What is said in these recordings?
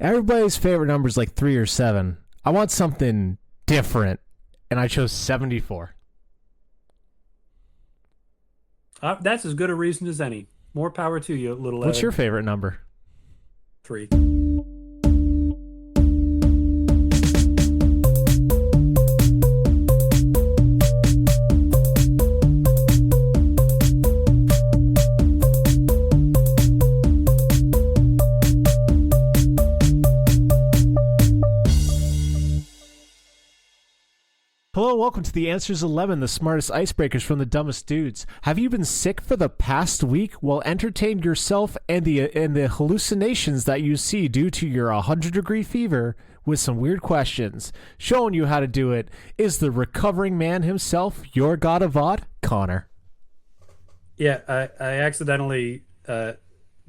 Everybody's favorite number is like 3 or 7. I want something different, and I chose 74. That's as good a reason as any. More power to you, little What's Evan. your favorite number? 3. Hello, welcome to the Answers 11, the smartest icebreakers from the dumbest dudes. Have you been sick for the past week? Well, entertain yourself and the hallucinations that you see due to your 100-degree fever with some weird questions. Showing you how to do it is the recovering man himself, your god of Vod, Connor. Yeah, I accidentally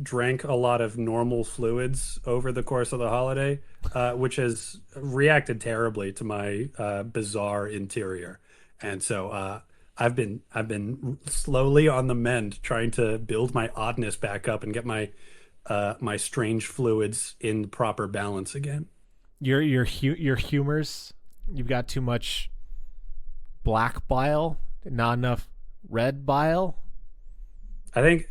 drank a lot of normal fluids over the course of the holiday, which has reacted terribly to my bizarre interior. And so I've been slowly on the mend, trying to build my oddness back up and get my my strange fluids in proper balance again. Your humors, you've got too much black bile, not enough red bile. I think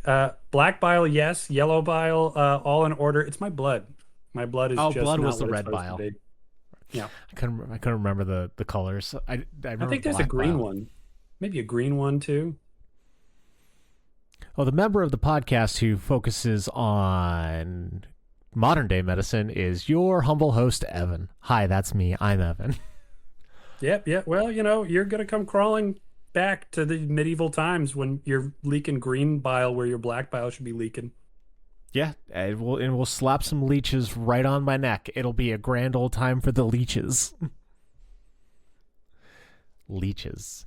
black bile, yes. Yellow bile, all in order. It's my blood. My blood is just blood not was the what it's red supposed bile. to be. Yeah, I couldn't remember the colors. I remember I think there's a black green bile. one, maybe a green one too. Well, the member of the podcast who focuses on modern day medicine is your humble host, Evan. Hi, that's me. I'm Evan. Yep, yeah. Well, you're gonna come crawling back to the medieval times when you're leaking green bile where your black bile should be leaking. Yeah, and we'll slap some leeches right on my neck. It'll be a grand old time for the leeches. Leeches.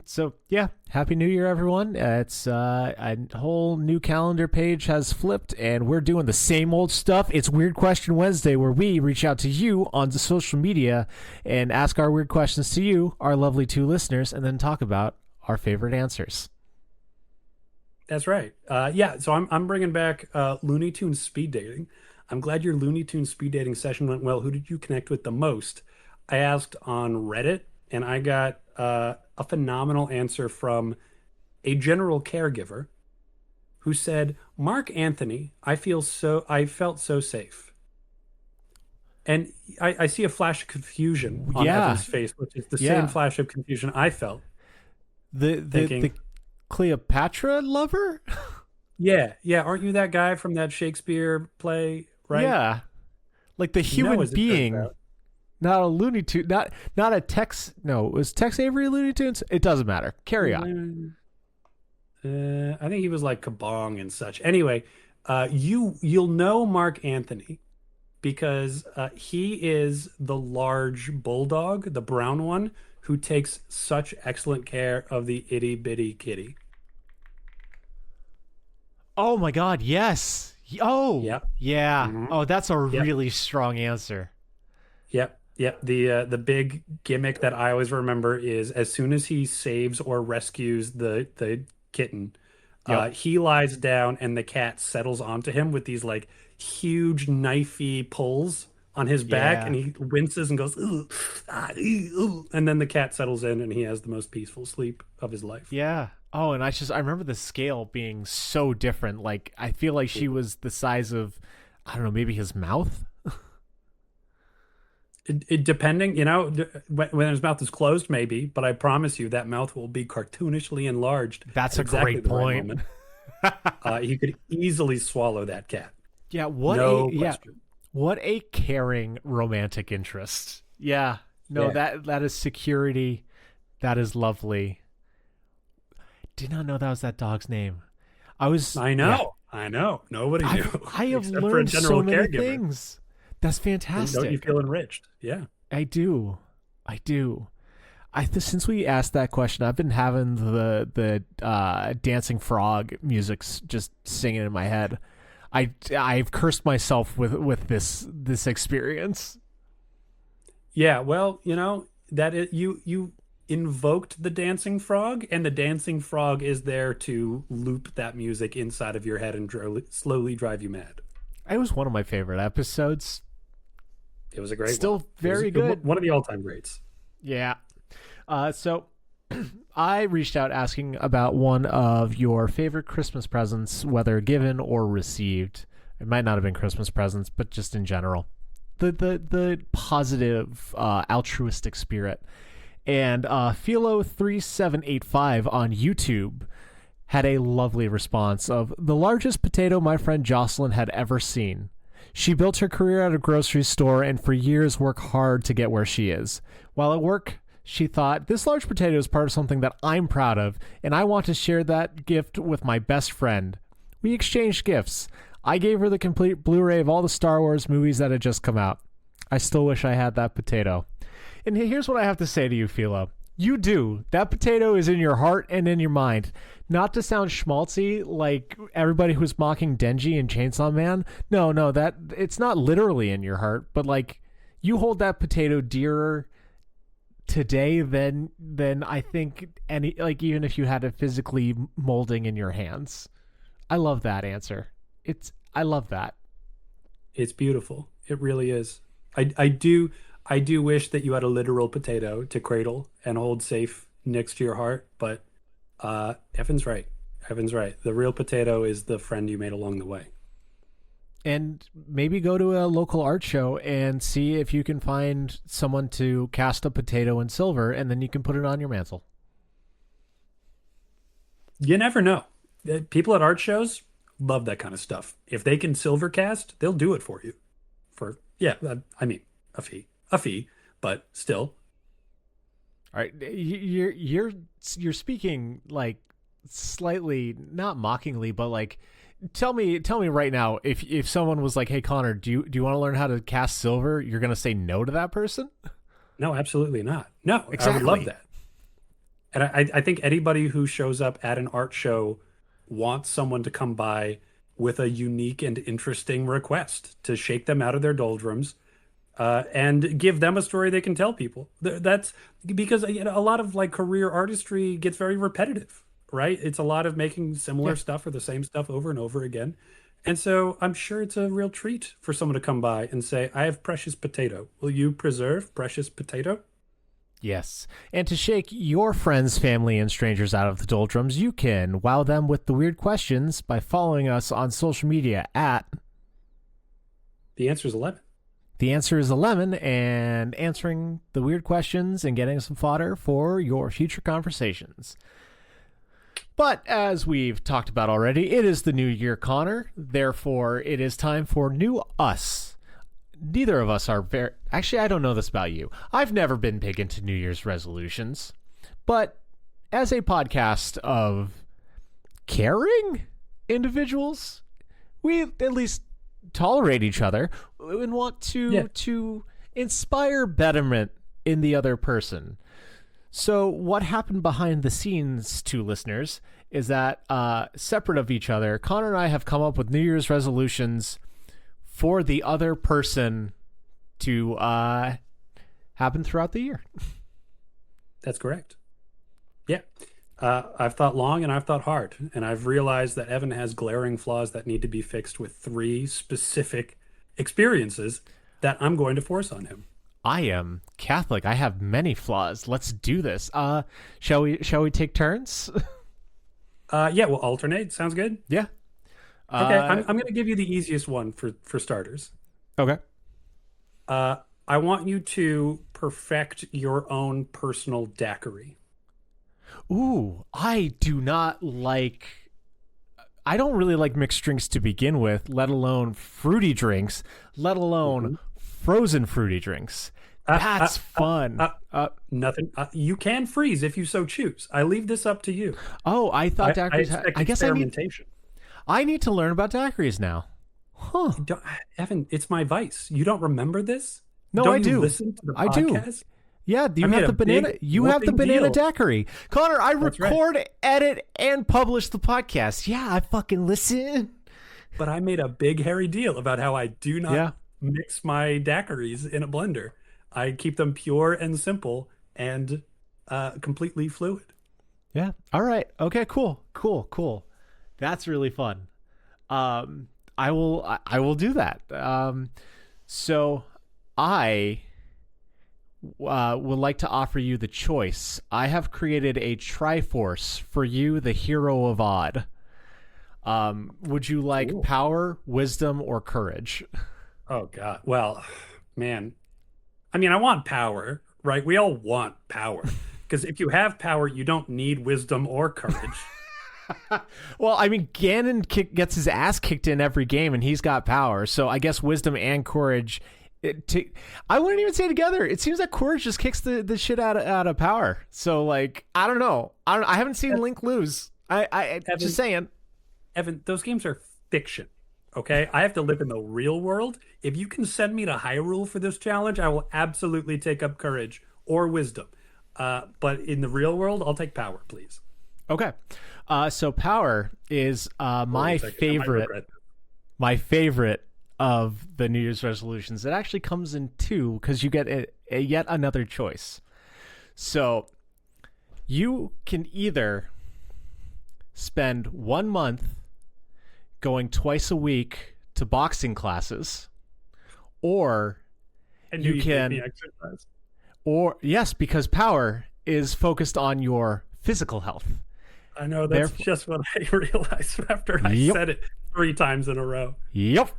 So yeah, Happy New Year, everyone. It's a whole new calendar page has flipped, and we're doing the same old stuff. It's Weird Question Wednesday, where we reach out to you on the social media and ask our weird questions to you, our lovely 2 listeners, and then talk about our favorite answers. That's right. Yeah. So I'm bringing back Looney Tunes speed dating. I'm glad your Looney Tunes speed dating session went well. Who did you connect with the most? I asked on Reddit, and I got a phenomenal answer from a general caregiver who said, "Mark Anthony, I felt so safe." And I see a flash of confusion on Yeah. Evan's face, which is the Yeah. same flash of confusion I felt. The Thinking, Cleopatra lover? yeah, aren't you that guy from that Shakespeare play, right? Yeah. Like the No, human as it turns being. out. Not a Looney Tune, not a Tex. No, was Tex Avery Looney Tunes? It doesn't matter. Carry on. I think he was like Kabong and such. Anyway, you'll know Mark Anthony because he is the large bulldog, the brown one, who takes such excellent care of the itty bitty kitty. Oh my God! Yes. Oh. Yep. Yeah. Mhm. Oh, that's a Yep. really strong answer. Yep. The big gimmick that I always remember is as soon as he saves or rescues the kitten, Yep. he lies down and the cat settles onto him with these like huge knifey pulls on his back, Yeah. and he winces and goes, "Ooh, ah, ooh," and then the cat settles in and he has the most peaceful sleep of his life. Yeah. Oh, and I remember the scale being so different. Like I feel like she was the size of, I don't know, maybe his mouth. Depending, when his mouth is closed, maybe, but I promise you that mouth will be cartoonishly enlarged. That's at a exactly great the right point. moment. He could easily swallow that cat. Yeah. No question. What a caring romantic interest. Yeah. No, Yeah. that is security. That is lovely. Did not know that was that dog's name. I yeah. know. Nobody knew. I have except for a learned so general many caregiver. things. That's And fantastic. don't you feel enriched? Yeah. I do. Since we asked that question, I've been having the dancing frog music just singing in my head. I've cursed myself with this experience. Yeah. Well, you invoked the dancing frog, and the dancing frog is there to loop that music inside of your head and slowly drive you mad. It was one of my favorite episodes. It was a great Still one. very good. One of the all-time greats. Yeah. So I reached out asking about one of your favorite Christmas presents, whether given or received. It might not have been Christmas presents, but just in general. The positive, altruistic spirit. And Philo3785 on YouTube had a lovely response of the largest potato my friend Jocelyn had ever seen. She built her career at a grocery store and for years worked hard to get where she is. While at work, she thought, this large potato is part of something that I'm proud of, and I want to share that gift with my best friend. We exchanged gifts. I gave her the complete Blu-ray of all the Star Wars movies that had just come out. I still wish I had that potato. And here's what I have to say to you, Philo. You do. That potato is in your heart and in your mind. Not to sound schmaltzy like everybody who's mocking Denji and Chainsaw Man. No, that it's not literally in your heart, but like you hold that potato dearer today than I think any, like even if you had it physically molding in your hands. I love that answer. I love that. It's beautiful. It really is. I do wish that you had a literal potato to cradle and hold safe next to your heart, but Evan's right. The real potato is the friend you made along the way. And maybe go to a local art show and see if you can find someone to cast a potato in silver, and then you can put it on your mantle. You never know. People at art shows love that kind of stuff. If they can silver cast, they'll do it for you. I mean, a fee, but still. All right, you're speaking like slightly not mockingly, but like tell me right now, if someone was like, "Hey Connor, do you want to learn how to cast silver?" You're gonna say no to that person? No, absolutely not. No, exactly. I would love that. And I think anybody who shows up at an art show wants someone to come by with a unique and interesting request to shake them out of their doldrums. And give them a story they can tell people. That's because a lot of like career artistry gets very repetitive, right? It's a lot of making similar stuff or the same stuff over and over again. And so I'm sure it's a real treat for someone to come by and say, I have precious potato. Will you preserve precious potato? Yes. And to shake your friends, family, and strangers out of the doldrums, you can wow them with the weird questions by following us on social media at... The answer is 11. The answer is a lemon, and answering the weird questions and getting some fodder for your future conversations. But as we've talked about already, it is the new year, Connor. Therefore, it is time for new us. Neither of us are very... Actually, I don't know this about you. I've never been big into New Year's resolutions. But as a podcast of caring individuals, we at least tolerate each other and want to inspire betterment in the other person. So what happened behind the scenes, to listeners, is that separate of each other, Connor and I have come up with New Year's resolutions for the other person to happen throughout the year. That's correct. Yeah. I've thought long and I've thought hard, and I've realized that Evan has glaring flaws that need to be fixed with 3 specific experiences that I'm going to force on him. I am Catholic. I have many flaws. Let's do this. Shall we take turns? Yeah, we'll alternate. Sounds good. Yeah. Okay, I'm going to give you the easiest one for starters. Okay. I want you to perfect your own personal daiquiri. Ooh, I don't really like mixed drinks to begin with, let alone fruity drinks, let alone frozen fruity drinks. That's fun. Nothing. You can freeze if you so choose. I leave this up to you. Oh, I thought daiquiris. I guess experimentation. I need to learn about daiquiris now. Huh. Evan, it's my vice. You don't remember this? No, don't I you do. Listen to the I podcast? do. Yeah, you have the banana. You have the banana daiquiri, Connor. I record, edit, and publish the podcast. Yeah, I fucking listen. But I made a big hairy deal about how I do not mix my daiquiris in a blender. I keep them pure and simple and completely fluid. Yeah. All right. Okay. Cool. That's really fun. I will do that. So I would like to offer you the choice. I have created a Triforce for you, the hero of Odd. Would you like Cool. power, wisdom, or courage? Oh God. Well, man. I mean, I want power, right? We all want power. Because if you have power, you don't need wisdom or courage. Well, I mean, Ganon gets his ass kicked in every game, and he's got power. So I guess wisdom and courage. I wouldn't even say together. It seems like courage just kicks the shit out of power. So like, I don't know. I haven't seen Link lose. I Evan, just saying. Evan, those games are fiction. Okay, I have to live in the real world. If you can send me to Hyrule for this challenge, I will absolutely take up courage or wisdom. But in the real world, I'll take power, please. Okay. So power is my Wait a second, I might favorite. regret this. My favorite of the New Year's resolutions. It actually comes in two because you get a yet another choice. So you can either spend 1 month going twice a week to boxing classes, or And you do can, make me exercise? or yes, because power is focused on your physical health. I know that's Therefore, just what I realized after I Yep. said it 3 times in a row. Yep.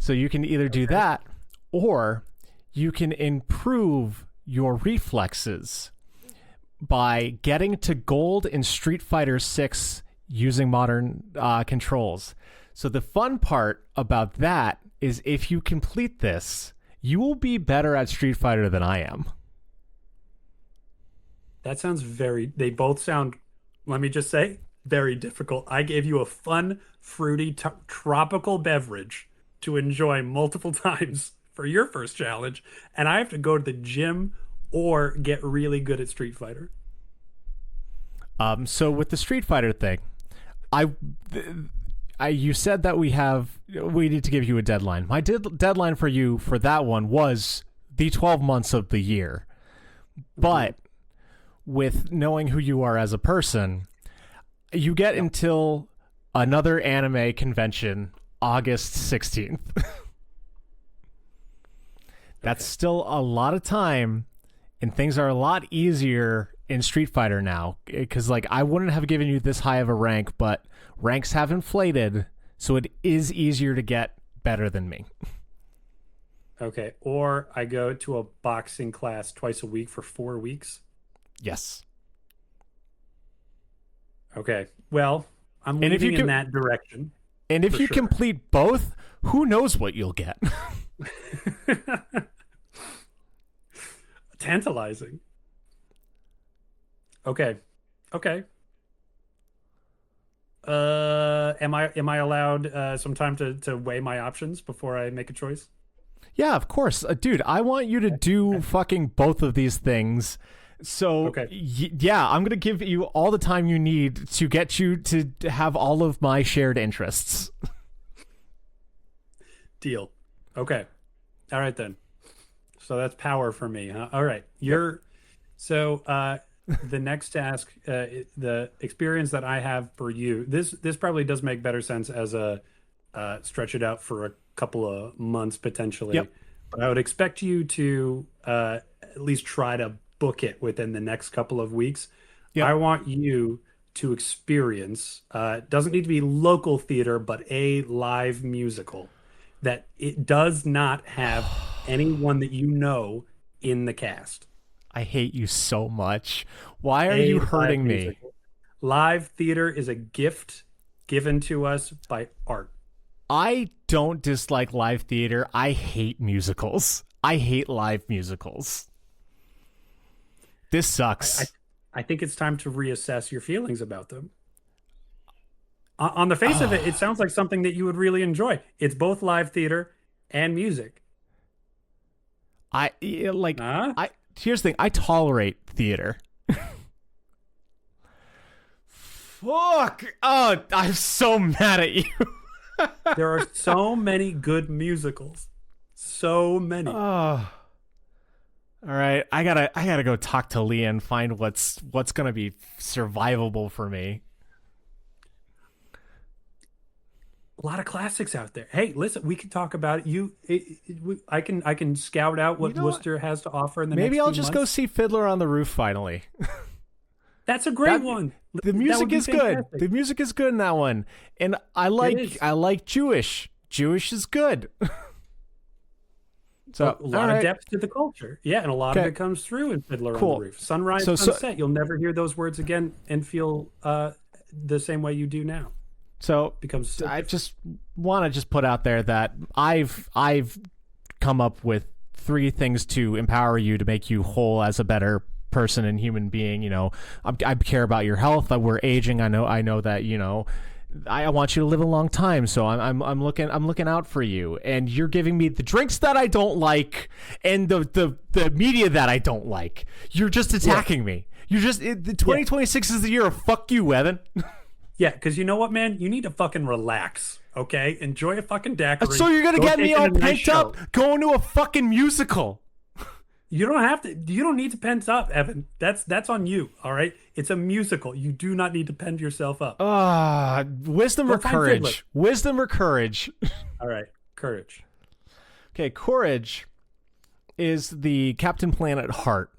So you can either do that, or you can improve your reflexes by getting to gold in Street Fighter 6 using modern controls. So the fun part about that is if you complete this, you will be better at Street Fighter than I am. That sounds they both sound, let me just say, very difficult. I gave you a fun, fruity, tropical beverage to enjoy multiple times for your first challenge, and I have to go to the gym or get really good at Street Fighter. So with the Street Fighter thing, you said that we need to give you a deadline. My deadline for you for that one was the 12 months of the year. But with knowing who you are as a person, you get until another anime convention, August 16th. That's still a lot of time, and things are a lot easier in Street Fighter now, because like I wouldn't have given you this high of a rank, but ranks have inflated, so it is easier to get better than me. Okay, or I go to a boxing class twice a week for 4 weeks. Yes. Okay, well, I'm And if leaning you in that direction. And if For you sure. complete both, who knows what you'll get? Tantalizing. Okay. Okay. Am I allowed some time to weigh my options before I make a choice? Yeah, of course. Dude, I want you to do fucking both of these things. So, Okay. Yeah, I'm going to give you all the time you need to get you to have all of my shared interests. Deal. Okay. All right then. So that's power for me, huh? All right. The next task, the experience that I have for you, this probably does make better sense as a stretch it out for a couple of months potentially. Yep. But I would expect you to at least try to book it within the next couple of weeks. Yep. I want you to experience, it doesn't need to be local theater, but a live musical that it does not have anyone that you know in the cast. I hate you so much. Why are A you live hurting me? musical. Live theater is a gift given to us by art. I don't dislike live theater. I hate musicals. I hate live musicals. This sucks. I think it's time to reassess your feelings about them. On the face of it, it sounds like something that you would really enjoy. It's both live theater and music. Here's the thing. I tolerate theater. Fuck. Oh, I'm so mad at you. There are so many good musicals. So many. Oh. All right, I gotta go talk to Leah and find what's gonna be survivable for me. A lot of classics out there. Hey, listen, we can talk about it. I can scout out You what know what? Worcester has to offer in the Maybe next I'll few just go months. see Fiddler on the Roof finally. That's a great That one. the That would music be is good. fantastic. The music is good in that one, and It is. I like Jewish. Jewish is good. A So all lot of right, depth to the culture. Yeah, and a lot of okay, it comes through in Fiddler on the cool. Roof. Sunrise, So sunset. You'll never hear those words again and feel the same way you do now. so Becomes so I different. just want to just put out there that I've come up with 3 things to empower you to make you whole as a better person and human being. I care about your health. We're aging. I know that I want you to live a long time, so I'm looking out for you, and you're giving me the drinks that I don't like and the media that I don't like. You're just Yeah. attacking me. The Yeah. 2026 is the year of fuck you, Evan. Yeah, because you know what, man? You need to fucking relax, okay? Enjoy a fucking daiquiri. So you're gonna Go get take me in all a nice pent up show. going to a fucking musical. You don't have to. You don't need to pent up, Evan. That's on you. All right. It's a musical. You do not need to pent yourself up. Wisdom Go or find Fiddler. courage? Wisdom or courage? All right. Courage. Okay, courage is the Captain Planet heart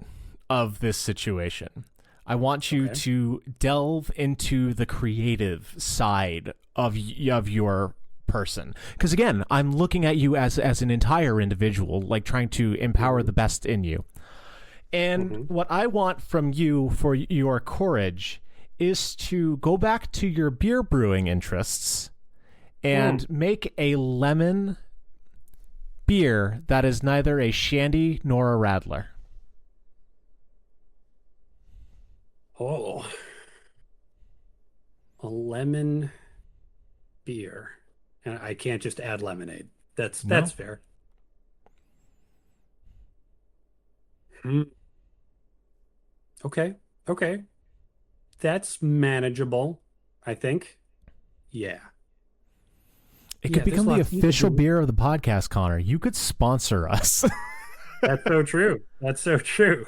of this situation. I want you Okay. to delve into the creative side of your person, because again, I'm looking at you as an entire individual, like trying to empower Hmm. the best in you. And Hmm. what I want from you for your courage is to go back to your beer brewing interests and make a lemon beer that is neither a shandy nor a radler. Oh, a lemon beer, and I can't just add lemonade. That's No? fair. Hmm. Okay. Okay. That's manageable, I think. Yeah. It could Yeah. There's become the lots you could official do. beer of the podcast, Connor. You could sponsor us. That's so true. That's so true.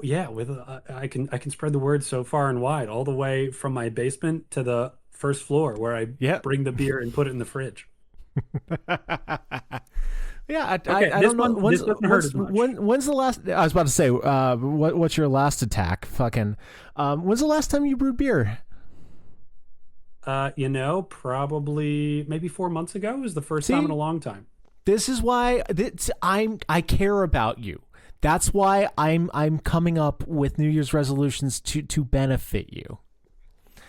Yeah, with I can spread the word so far and wide, all the way from my basement to the first floor where I Yep. bring the beer and put it in the fridge. Yeah, Okay, I this don't know one this doesn't hurt as much. when's the last. I was about to say, what's your last attack? Fucking, when's the last time you brewed beer? Probably maybe 4 months ago was the first time in See, a long time. this is why I care about you. That's why I'm coming up with New Year's resolutions to benefit you.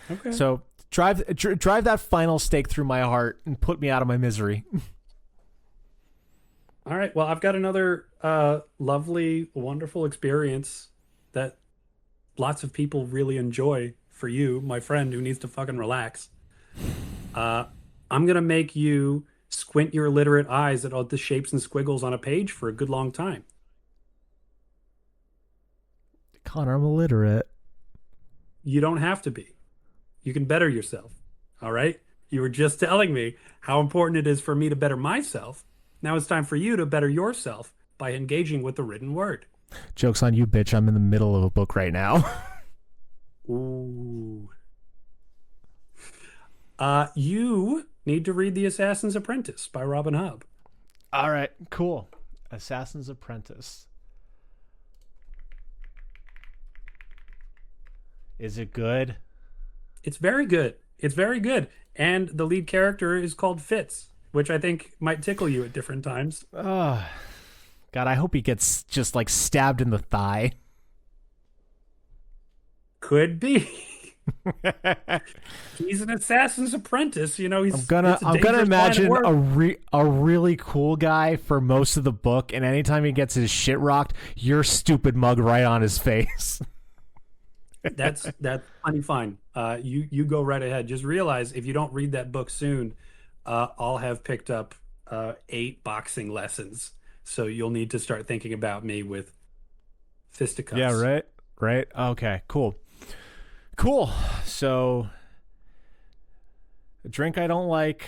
Okay. So drive that final stake through my heart and put me out of my misery. All right. Well, I've got another lovely, wonderful experience that lots of people really enjoy for you, my friend who needs to fucking relax. Uh, I'm gonna make you squint your illiterate eyes at all the shapes and squiggles on a page for a good long time. Connor, I'm illiterate. You don't have to be. You can better yourself. All right? You were just telling me how important it is for me to better myself. Now it's time for you to better yourself by engaging with the written word. Joke's on you, bitch. I'm in the middle of a book right now. Ooh. You need to read The Assassin's Apprentice by Robin Hobb. All right, cool. Assassin's Apprentice. Is it good? It's very good. It's very good. And the lead character is called Fitz, which I think might tickle you at different times. Oh, God, I hope he gets just like stabbed in the thigh. Could be. He's an assassin's apprentice. I'm He's gonna it's a I'm gonna dangerous line of imagine work. a really cool guy for most of the book, and anytime he gets his shit rocked, your stupid mug right on his face. That's plenty fine. You go right ahead. Just realize if you don't read that book soon, I'll have picked up 8 boxing lessons. So you'll need to start thinking about me with fisticuffs. Yeah, right. Right. Okay. Cool. Cool. So, a drink I don't like,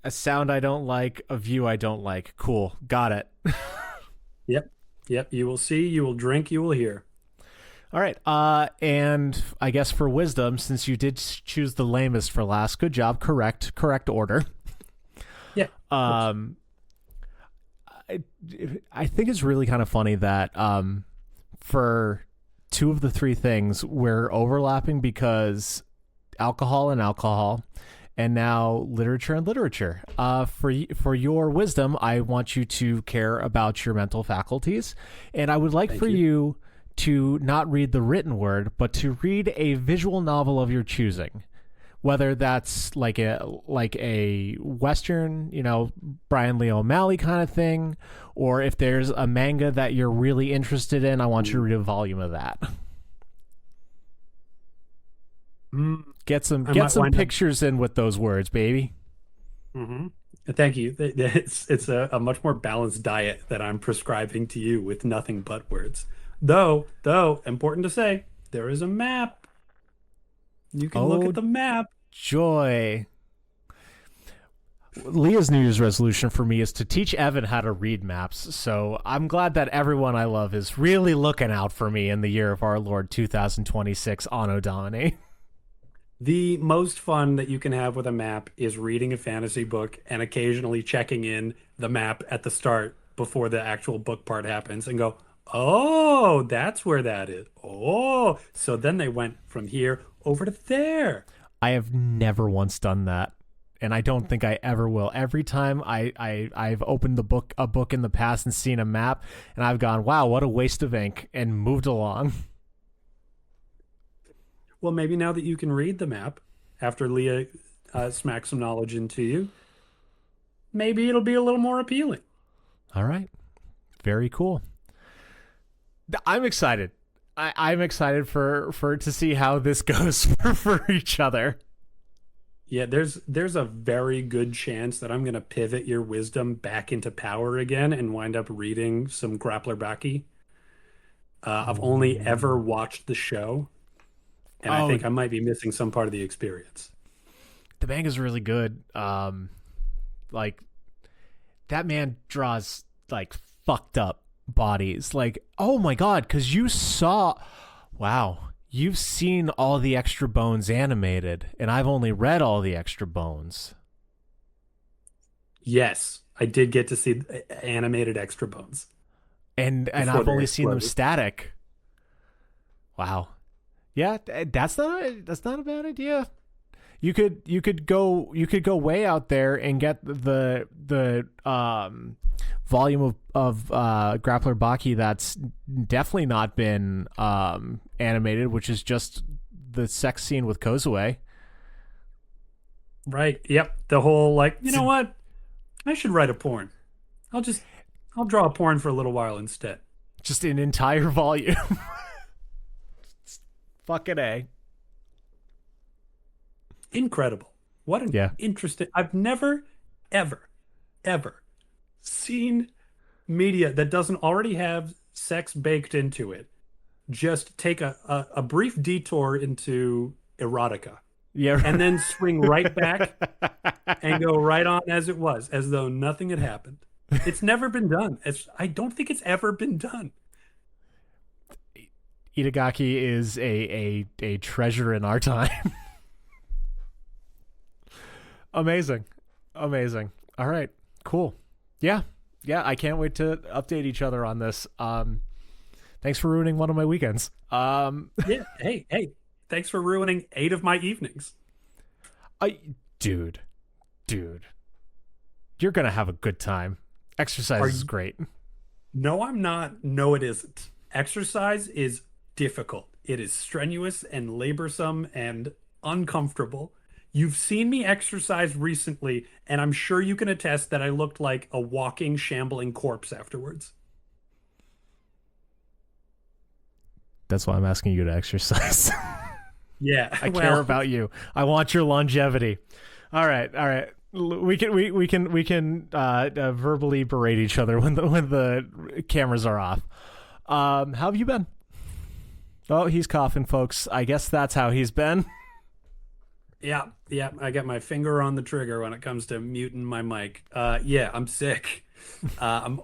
a sound I don't like, a view I don't like. Cool. Got it. Yep. Yep. You will see. You will drink. You will hear. All right. And I guess for wisdom, since you did choose the lamest for last, good job. Correct order. Yeah, of course. Um, I, I think it's really kind of funny that for two of the three things we're overlapping because alcohol and alcohol, and now literature and literature. For your wisdom, I want you to care about your mental faculties, and I would like Thank for you. you to not read the written word, but to read a visual novel of your choosing. Whether that's like a Western, Brian Lee O'Malley kind of thing, or if there's a manga that you're really interested in, I want you to read a volume of that. Mm, Get some I get might some wind up. pictures in with those words, baby. Hmm. Thank you. It's a much more balanced diet that I'm prescribing to you with nothing but words. Though, important to say, there is a map. You can look Oh at the map. joy. Leah's New Year's resolution for me is to teach Evan how to read maps. So I'm glad that everyone I love is really looking out for me in the year of our Lord 2026 Anno Domini. The most fun that you can have with a map is reading a fantasy book and occasionally checking in the map at the start before the actual book part happens and go, oh, that's where that is. Oh, so then they went from here over to there. I have never once done that, and I don't think I ever will. Every time I've opened a book in the past and seen a map, and I've gone, wow, what a waste of ink, and moved along. Well, maybe now that you can read the map after Leah smacks some knowledge into you, maybe it'll be a little more appealing. All right, very cool. I'm excited. I'm excited for to see how this goes for each other. Yeah, there's a very good chance that I'm gonna pivot your wisdom back into power again and wind up reading some Grappler Baki. I've only ever Ooh. watched the show, and I Oh, think I might be missing some part of the experience. the manga's really good. Like that man draws like fucked up bodies. Like, oh my god, because wow, you've seen all the extra bones animated, and I've only read all the extra bones. Yes, I did get to see animated extra bones And before I've they only seen them exploded. static. Wow. Yeah, that's not a bad idea. You could go way out there and get the volume of Grappler Baki that's definitely not been animated, which is just the sex scene with Kozue. Right. Yep. The whole like, you It's know what? I should write a porn. I'll just I'll draw a porn for a little while instead. just an entire volume. Fucking A. Incredible. What an Yeah. interesting. I've never, ever, ever seen media that doesn't already have sex baked into it. Just take a brief detour into erotica Yeah. and then swing right back and go right on as it was, as though nothing had happened. It's never been done. I don't think it's ever been done. Itagaki is a treasure in our time. Amazing. Amazing. All right. Cool. Yeah. Yeah, I can't wait to update each other on this. Thanks for ruining one of my weekends. Yeah. Hey. Thanks for ruining 8 of my evenings. I dude, dude, you're going to have a good time. Exercise Are is you? great. No, I'm not. No, it isn't. Exercise is difficult. It is strenuous and laborsome and uncomfortable. You've seen me exercise recently, and I'm sure you can attest that I looked like a walking, shambling corpse afterwards. That's why I'm asking you to exercise. Yeah, I care well, about you. I want your longevity. All right, all right. We can verbally berate each other when the cameras are off. How have you been? Oh, he's coughing, folks. I guess that's how he's been. yeah. I got my finger on the trigger when it comes to muting my mic. Yeah, I'm sick. I'm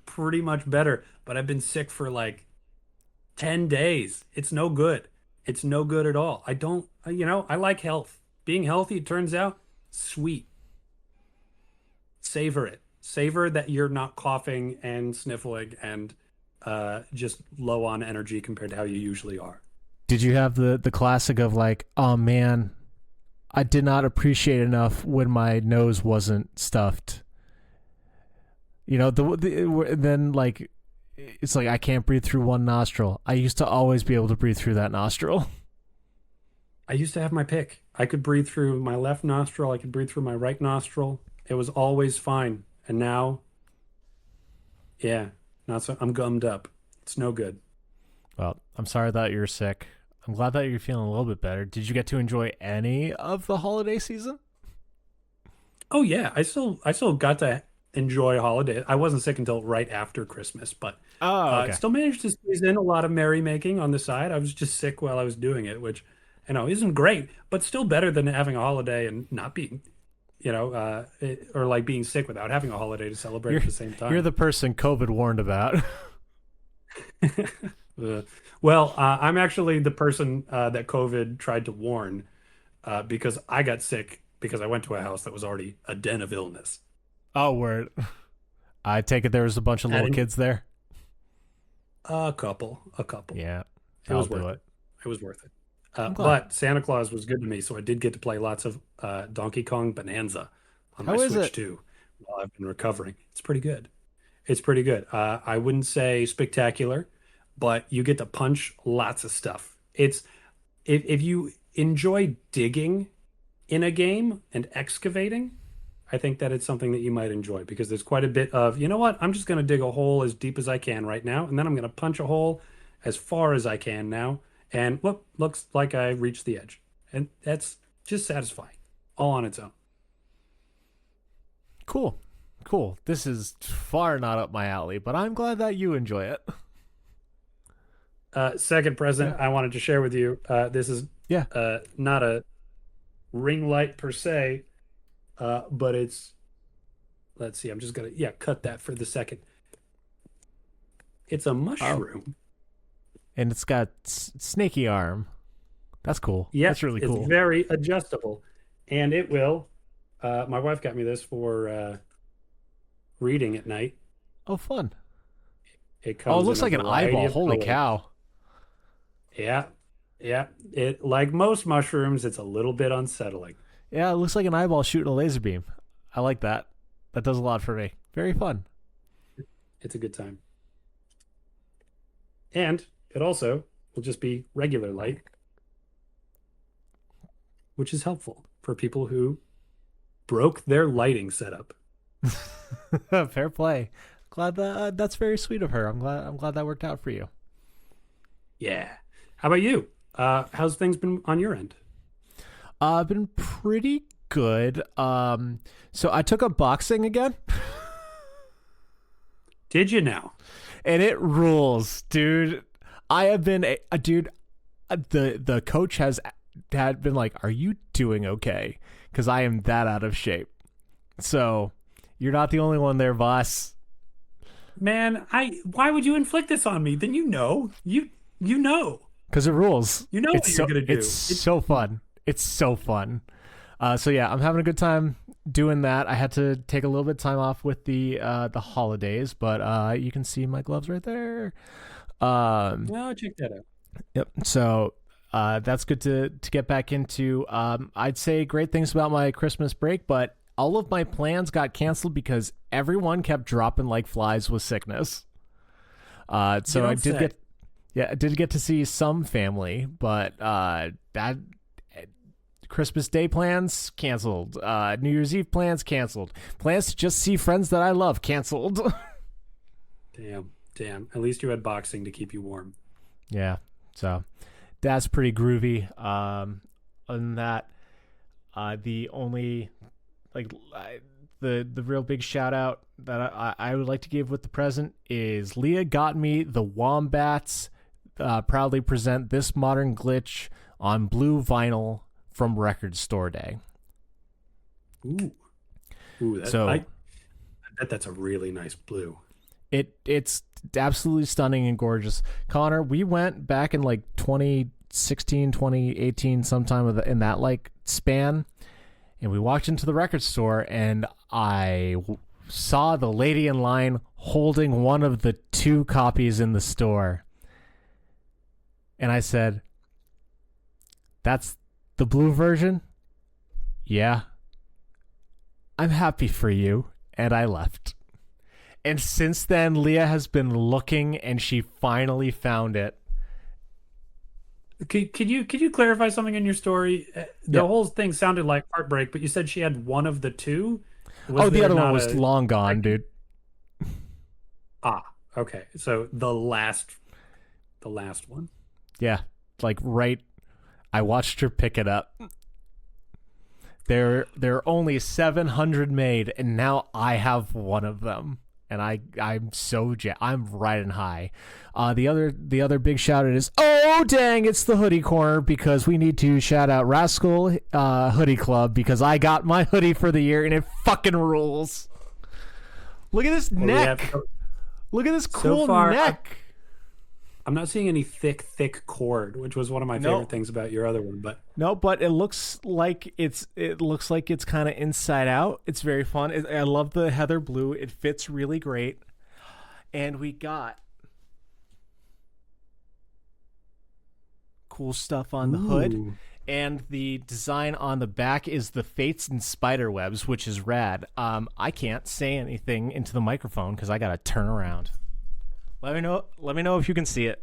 pretty much better, but I've been sick for like 10 days. It's no good. It's no good at all. I don't, I like health. Being healthy, it turns out, sweet. Savor it. Savor that you're not coughing and sniffling and just low on energy compared to how you usually are. Did you have the classic of like, oh man, I did not appreciate enough when my nose wasn't stuffed? Then like it's like I can't breathe through one nostril. I used to always be able to breathe through that nostril. I used to have my pick. I could breathe through my left nostril. I could breathe through my right nostril. It was always fine. And now, yeah, not so. I'm gummed up. It's no good. Well, I'm sorry that you're sick. I'm glad that you're feeling a little bit better. Did you get to enjoy any of the holiday season? Oh yeah, I still got to enjoy holiday. I wasn't sick until right after Christmas, but Oh, okay. still managed to squeeze in a lot of merrymaking on the side. I was just sick while I was doing it, which isn't great, but still better than having a holiday and not being, or like being sick without having a holiday to celebrate You're at the same you're time. the person COVID warned about. Uh, well, I'm actually the person that COVID tried to warn because I got sick because I went to a house that was already a den of illness. Oh, word. I take it there was a bunch of little Adding kids there. a couple. Yeah, It I'll was do worth it. it. It was worth it. I'm glad. But Santa Claus was good to me, so I did get to play lots of Donkey Kong Bonanza on my How is Switch it? too while I've been recovering. It's pretty good. It's pretty good. I wouldn't say spectacular, but you get to punch lots of stuff. It's if you enjoy digging in a game and excavating, I think that it's something that you might enjoy because there's quite a bit of, you know what, I'm just going to dig a hole as deep as I can right now, and then I'm going to punch a hole as far as I can now, and look, looks like I reached the edge. And that's just satisfying, all on its own. Cool. Cool. This is far not up my alley, but I'm glad that you enjoy it. Second present Yeah. I wanted to share with you. This is Yeah. not a ring light per se, but it's, let's see, I'm just gonna, yeah, cut that for the second. It's a Oh, mushroom. and it's got snaky arm. That's cool. That's Yep, really it's cool. very adjustable, and it will. My wife got me this for reading at night. Oh, fun. It Oh, it comes in looks a like an variety eyeball. of Holy colors. cow. Yeah, yeah. It like most mushrooms, it's a little bit unsettling. Yeah, it looks like an eyeball shooting a laser beam. I like that. That does a lot for me. Very fun. It's a good time, and it also will just be regular light, which is helpful for people who broke their lighting setup. Fair play. Glad that that's very sweet of her. I'm glad that worked out for you. Yeah. How about you? How's things been on your end? I've been pretty good. So I took up boxing again, Did you now? and it rules, dude. I have been a dude. The coach has had been like, "Are you doing okay?" Because I am that out of shape. So you're not the only one there, boss. Man, I why would you inflict this on me? Then you know. Because it rules. You know what you're gonna It's do. so fun. It's so fun. So yeah, I'm having a good time doing that. I had to take a little bit of time off with the holidays, but you can see my gloves right there. Oh, check that out. Yep. So that's good to get back into. I'd say great things about my Christmas break, but all of my plans got canceled because everyone kept dropping like flies with sickness. You So I don't did say. get yeah, I did get to see some family, but that Christmas Day plans canceled. New Year's Eve plans canceled. Plans to just see friends that I love canceled. Damn, damn. At least you had boxing to keep you warm. Yeah, so that's pretty groovy. Other than that, the only like the real big shout out that I would like to give with the present is Leah got me the Wombats. Proudly present this modern glitch on blue vinyl from Record Store Day. Ooh, ooh. So I bet that's a really nice blue. It's absolutely stunning and gorgeous. Connor, we went back in like 2016, 2018, sometime in that like span, and we walked into the record store, and I saw the lady in line holding one of the 2 copies in the store. And I said, "That's the blue version?" "Yeah." "I'm happy for you." And I left. And since then, Leah has been looking, and she finally found it. Could you clarify something in your story? The whole thing sounded like heartbreak, but you said she had one of the 2. The other one was long gone, dude. Okay. So the last one. Yeah, like right. I watched her pick it up. There are only 700 made, and now I have one of them, and I'm so I'm riding high. The other big shout out is, oh dang, it's the hoodie corner, because we need to shout out Rascal Hoodie Club, because I got my hoodie for the year and it fucking rules. Look at this neck. Look at this cool neck. I'm not seeing any thick cord, which was one of my favorite things about your other one. But no, but it looks like it's kind of inside out. It's very fun. I love the heather blue. It fits really great. And we got cool stuff on the hood. And the design on the back is the Fates and Spiderwebs, which is rad. I can't say anything into the microphone because I got to turn around. Let me know if you can see it.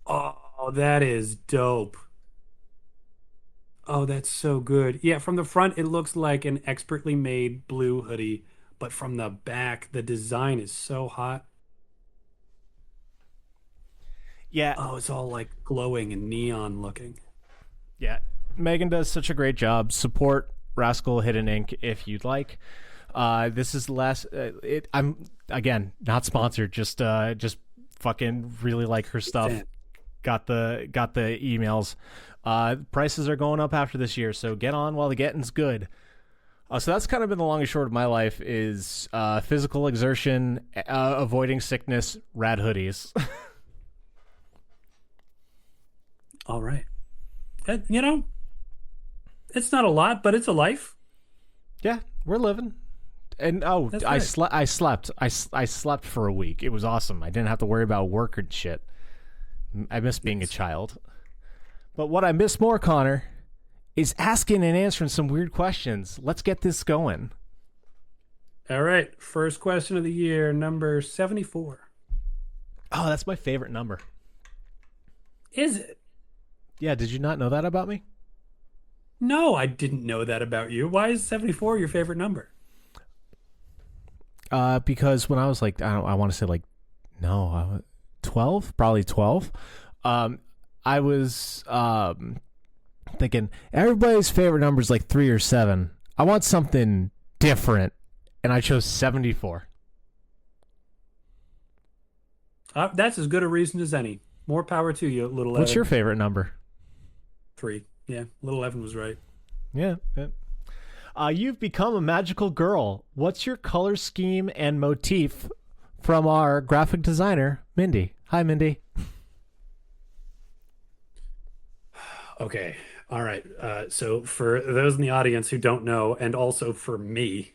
Oh, that is dope. Oh, that's so good. Yeah, from the front, it looks like an expertly made blue hoodie, but from the back, the design is so hot. Yeah. Oh, it's all like glowing and neon looking. Yeah. Megan does such a great job. Support Rascal Hidden Ink if you'd like. This is the last. I'm again not sponsored. Just fucking really like her stuff. Got the emails. Prices are going up after this year, so get on while the getting's good. So that's kind of been the long and short of my life is physical exertion, avoiding sickness, rad hoodies. All right. You know, it's not a lot, but it's a life. Yeah, we're living. And I slept for a week. It was awesome. I didn't have to worry about work and shit. I miss being a child. But what I miss more, Connor, is asking and answering some weird questions. Let's get this going. All right. First question of the year, number 74. Oh, that's my favorite number. Is it? Yeah, did you not know that about me? No, I didn't know that about you. Why is 74 your favorite number? Because when I was like, I want to say like, 12, probably 12. I was thinking everybody's favorite number is like 3 or 7. I want something different, and I chose 74. That's as good a reason as any. More power to you, little Evan. What's your favorite number? 3. Yeah, little Evan was right. Yeah. You've become a magical girl. What's your color scheme and motif from our graphic designer, Mindy? Hi, Mindy. Okay. All right. So for those in the audience who don't know, and also for me,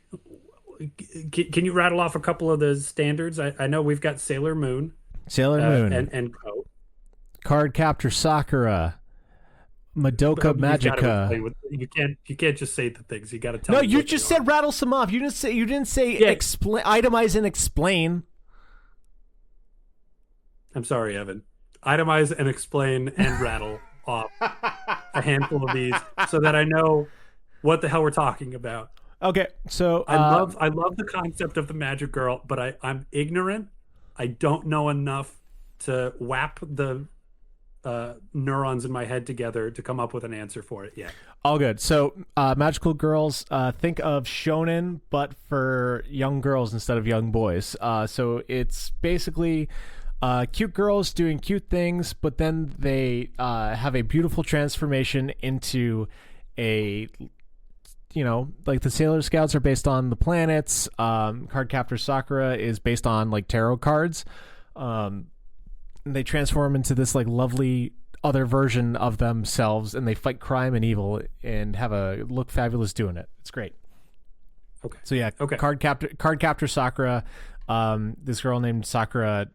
can you rattle off a couple of the standards? I know we've got Sailor Moon. And Co. Card Captor Sakura. Madoka Magica. You can't just say the things. You got to tell. No, you just said rattle some off. You didn't say explain, itemize and explain. I'm sorry, Evan. Itemize and explain and rattle off a handful of these so that I know what the hell we're talking about. Okay, so I love the concept of the magic girl, but I'm ignorant. I don't know enough to whap the neurons in my head together to come up with an answer for it yet. All good. So magical girls, think of shonen but for young girls instead of young boys. So it's basically cute girls doing cute things, but then they have a beautiful transformation into a like the Sailor Scouts are based on the planets. Cardcaptor Sakura is based on like tarot cards. They transform into this like lovely other version of themselves, and they fight crime and evil and have a look fabulous doing it. It's great. Okay. So yeah, Okay. Cardcaptor Sakura. This girl named Sakura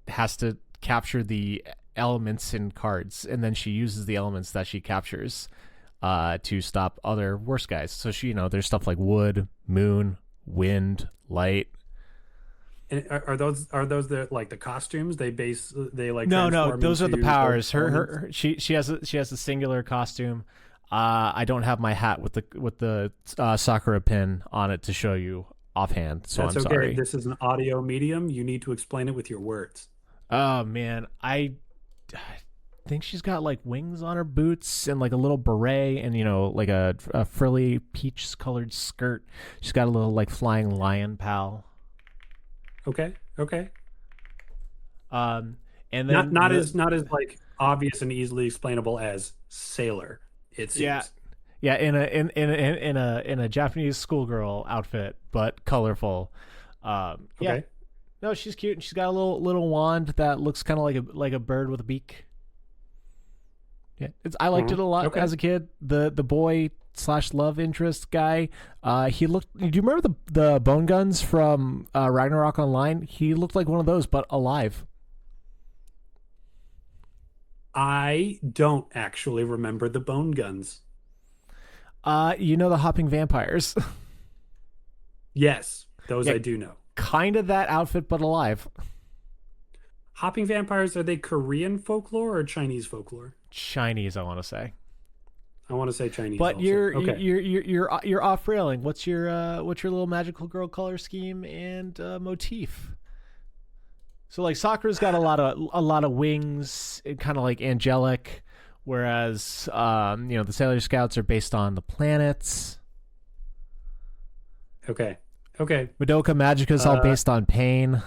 has to capture the elements in cards, and then she uses the elements that she captures to stop other worse guys. So there's stuff like wood, moon, wind, light. And are those the costumes they like? No, those are the powers. She has a singular costume. I don't have my hat with the Sakura pin on it to show you offhand, so That's I'm okay. sorry. This is an audio medium. You need to explain it with your words. Oh man, I think she's got like wings on her boots and like a little beret and like a frilly peach colored skirt. She's got a little like flying lion pal. Okay. And then not as like obvious and easily explainable as Sailor. It seems. Yeah, in a Japanese schoolgirl outfit, but colorful. Yeah. Okay. No, she's cute, and she's got a little wand that looks kind of like a bird with a beak. Yeah, I liked it a lot as a kid. The boy / love interest guy. He looked. Do you remember the bone guns from Ragnarok Online? He looked like one of those, but alive. I don't actually remember the bone guns. The hopping vampires. Yes, those Yeah. I do know. Kind of that outfit, but alive. Hopping vampires, are they Korean folklore or Chinese folklore? Chinese, I want to say. I want to say Chinese. But also. you're off railing. What's your little magical girl color scheme and motif? So like Sakura's got a lot of wings, kind of like angelic, whereas the Sailor Scouts are based on the planets. Okay. Madoka Magica's all based on pain.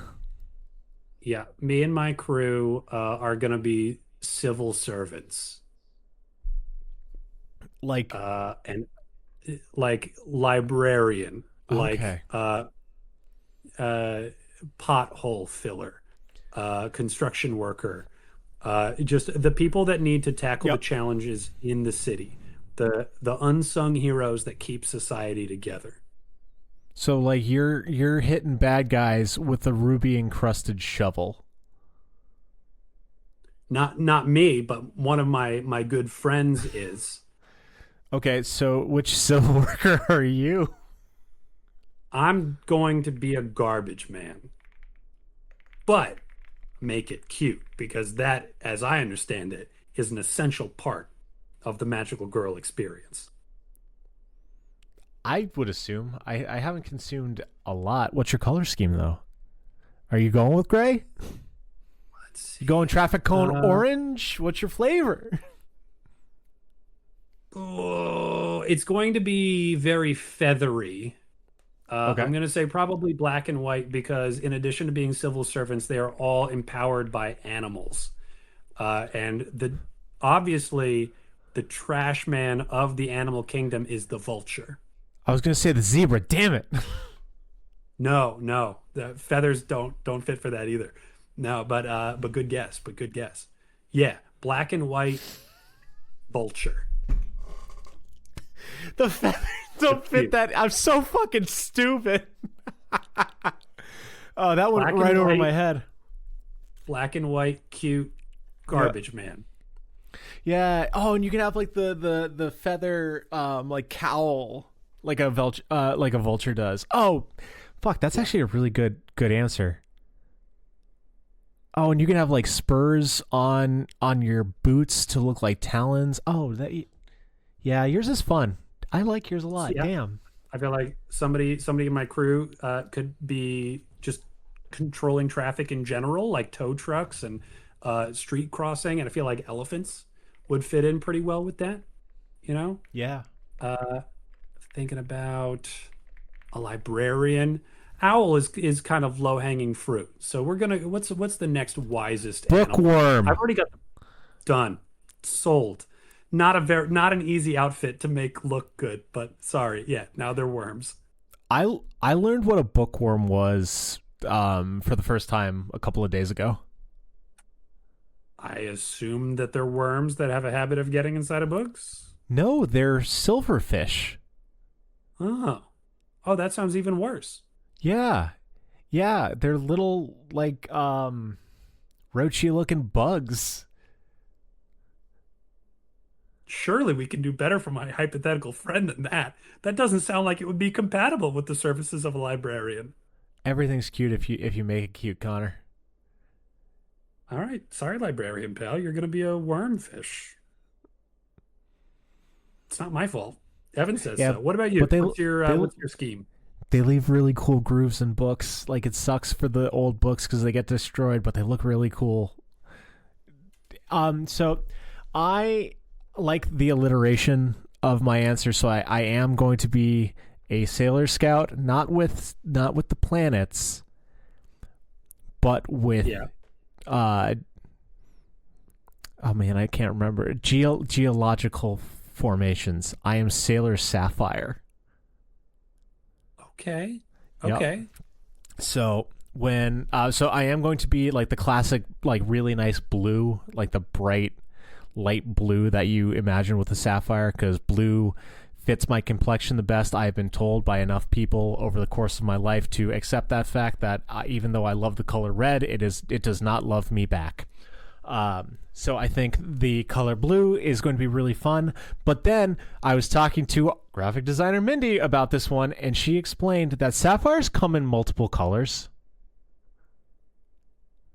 Yeah, me and my crew are gonna be civil servants, Like and like librarian, okay. Pothole filler, construction worker, just the people that need to tackle the challenges in the city, the unsung heroes that keep society together. So like you're hitting bad guys with a ruby encrusted shovel. Not me, but one of my good friends is. Okay, so which civil worker are you? I'm going to be a garbage man, but make it cute, because that, as I understand it, is an essential part of the magical girl experience. I would assume. I haven't consumed a lot. What's your color scheme though? Are you going with gray? Let's see. You going traffic cone orange? What's your flavor? Oh, it's going to be very feathery. Okay. I'm going to say probably black and white, because in addition to being civil servants, they are all empowered by animals. And obviously the trash man of the animal kingdom is the vulture. I was going to say the zebra. Damn it. No, the feathers don't fit for that either. No, but good guess. Yeah, black and white vulture. The feathers don't fit that. I'm so fucking stupid. Oh, that went right over my head. Black and white, cute garbage man. Yeah. Oh, and you can have like the feather like cowl like a vulture does. Oh, fuck, that's actually a really good answer. Oh, and you can have like spurs on your boots to look like talons. Oh, yeah, yours is fun. I like yours a lot. Yeah. Damn. I feel like somebody in my crew could be just controlling traffic in general, like tow trucks and street crossing, and I feel like elephants would fit in pretty well with that. Yeah. Thinking about a librarian. Owl is kind of low hanging fruit. So we're gonna what's the next wisest animal? Bookworm. I've already got done, sold. not an easy outfit to make look good, but sorry. Yeah, now they're worms. I learned what a bookworm was for the first time a couple of days ago. I assume that they're worms that have a habit of getting inside of books. No, they're silverfish. Oh. Oh, that sounds even worse. Yeah. Yeah, they're little like roachy looking bugs. Surely we can do better for my hypothetical friend than that. That doesn't sound like it would be compatible with the services of a librarian. Everything's cute if you make it cute, Connor. All right, sorry, librarian pal, you're gonna be a wormfish. It's not my fault. Evan says Yeah, so. What about you? but What's your scheme? they leave really cool grooves in books. Like it sucks for the old books because they get destroyed, but they look really cool. So I like the alliteration of my answer, so I am going to be a Sailor Scout, not with the planets, but with Yeah. oh man, I can't remember geological formations. I am Sailor Sapphire. Okay. Yep. Okay. So when so I am going to be like the classic, like really nice blue, like the bright light blue that you imagine with a sapphire, because blue fits my complexion the best. I have been told by enough people over the course of my life to accept that fact that even though I love the color red, it does not love me back. So I think the color blue is going to be really fun. But then I was talking to graphic designer Mindy about this one, and she explained that sapphires come in multiple colors.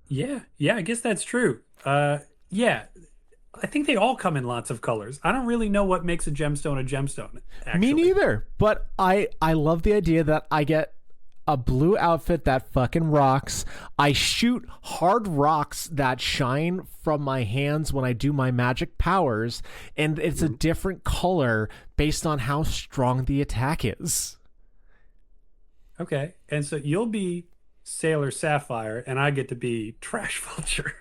Yeah. Yeah, I guess that's true. Yeah. I think they all come in lots of colors. I don't really know what makes a gemstone, actually. Me neither. But I love the idea that I get a blue outfit that fucking rocks. I shoot hard rocks that shine from my hands when I do my magic powers, and it's a different color based on how strong the attack is. Okay. And so you'll be Sailor Sapphire, and I get to be Trash Vulture.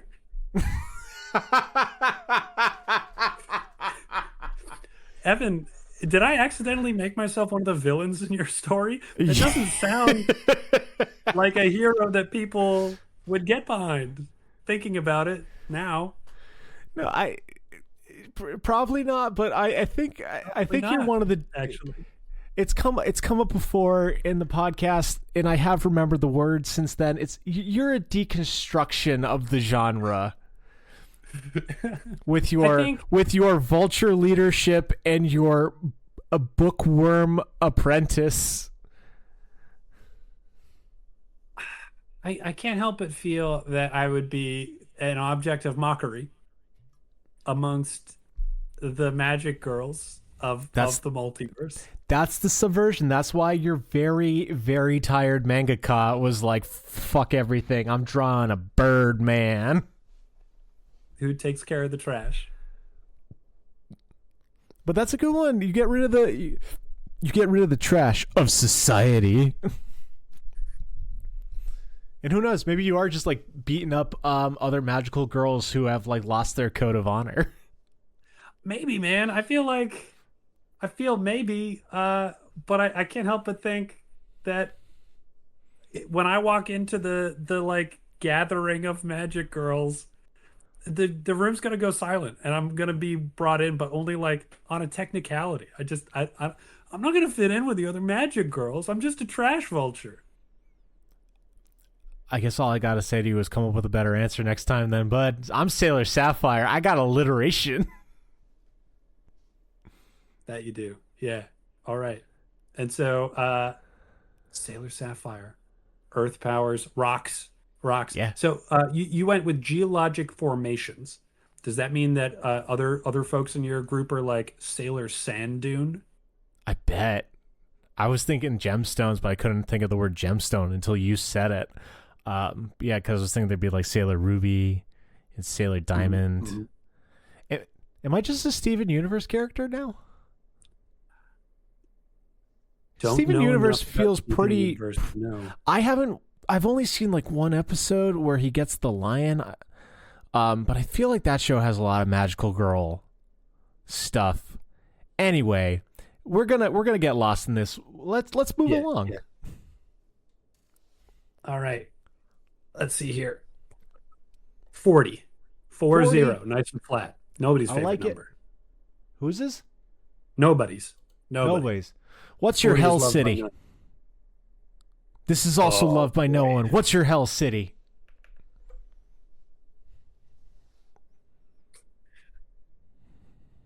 Evan, did I accidentally make myself one of the villains in your story? It doesn't sound like a hero that people would get behind. Thinking about it now. No, probably not, but I think you're one of the Actually. It's come up before in the podcast, and I have remembered the word since then. You're a deconstruction of the genre. with your vulture leadership and your a bookworm apprentice. I can't help but feel that I would be an object of mockery amongst the magic girls of the multiverse. That's the subversion. That's why your very, very tired mangaka was like, fuck everything. I'm drawing a bird man. Who takes care of the trash. But that's a good one. You get rid of the trash of society. And who knows, maybe you are just like beating up other magical girls who have like lost their code of honor. Maybe, man. I feel maybe, but I can't help but think that when I walk into the like gathering of magic girls, the room's gonna go silent, and I'm gonna be brought in, but only like on a technicality. I'm not gonna fit in with the other magic girls. I'm just a trash vulture. I guess all I gotta say to you is come up with a better answer next time then, bud. I'm Sailor Sapphire. I got alliteration. That you do. Yeah. All right. And so Sailor Sapphire, Earth powers, rocks. Yeah. So you went with geologic formations. Does that mean that other folks in your group are like Sailor Sand Dune? I bet. I was thinking gemstones, but I couldn't think of the word gemstone until you said it. Yeah, because I was thinking there'd be like Sailor Ruby and Sailor Diamond. Mm-hmm. Am I just a Steven Universe character now? Steven Universe feels pretty. No. I've only seen like one episode where he gets the lion, but I feel like that show has a lot of magical girl stuff. Anyway, we're gonna get lost in this. Let's move along. Yeah. All right. Let's see here. 40. 40. 40. Nice and flat. Nobody's I favorite like it. number. Who's this? Nobody's. Nobody. Nobody's. What's your 40 is hell loved by city? none. This is also Oh, loved by no boy. one. What's your hell city?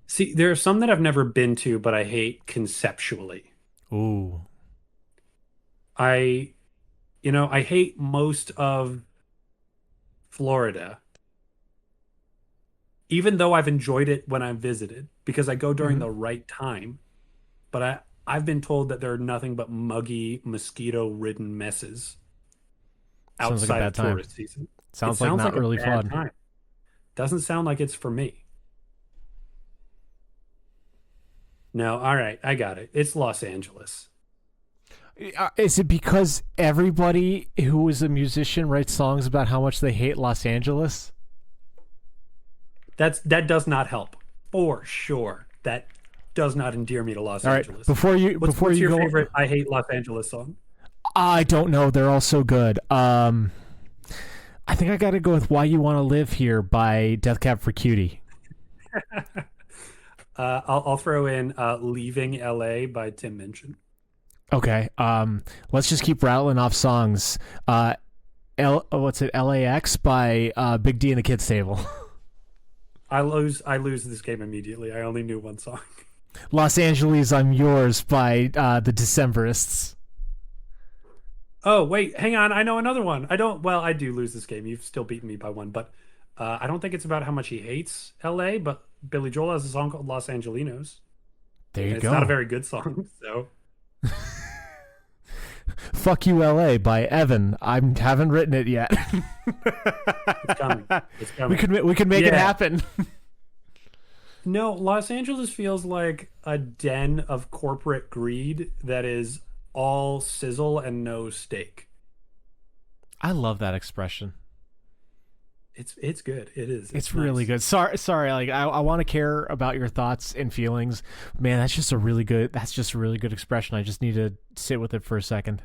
See, there are some that I've never been to, but I hate conceptually. Ooh. I, I hate most of Florida, even though I've enjoyed it when I've visited because I go during Mhm. the right time. But I've been told that there are nothing but muggy, mosquito-ridden messes Sounds like a outside of bad time. tourist season. It Sounds like sounds not like a really bad fun. time. Doesn't sound like it's for me. No, all right, I got it. It's Los Angeles. Is it because everybody who is a musician writes songs about how much they hate Los Angeles? That does not help for sure. That does not endear me to Los All right, Angeles. before you What's your go, favorite I Hate Los Angeles song? I don't know. They're all so good. I think I got to go with "Why You Want to Live Here" by Death Cab for Cutie. I'll throw in "Leaving L.A." by Tim Minchin. Okay. Let's just keep rattling off songs. What's it? LAX by Big D and the Kids Table. I lose this game immediately. I only knew one song. Los Angeles, I'm Yours by the Decemberists. Oh, wait, hang on. I know another one. I do lose this game. You've still beaten me by one, but I don't think it's about how much he hates LA, but Billy Joel has a song called Los Angelinos. There you It's go. not a very good song, so. Fuck You LA by Evan. I haven't written it yet. It's coming. It's coming. We could make it Yeah. happen. No, Los Angeles feels like a den of corporate greed that is all sizzle and no steak. I love that expression. It's good. It is. It's nice. really good. Sorry. Like I want to care about your thoughts and feelings. Man, that's just a really good expression. I just need to sit with it for a second.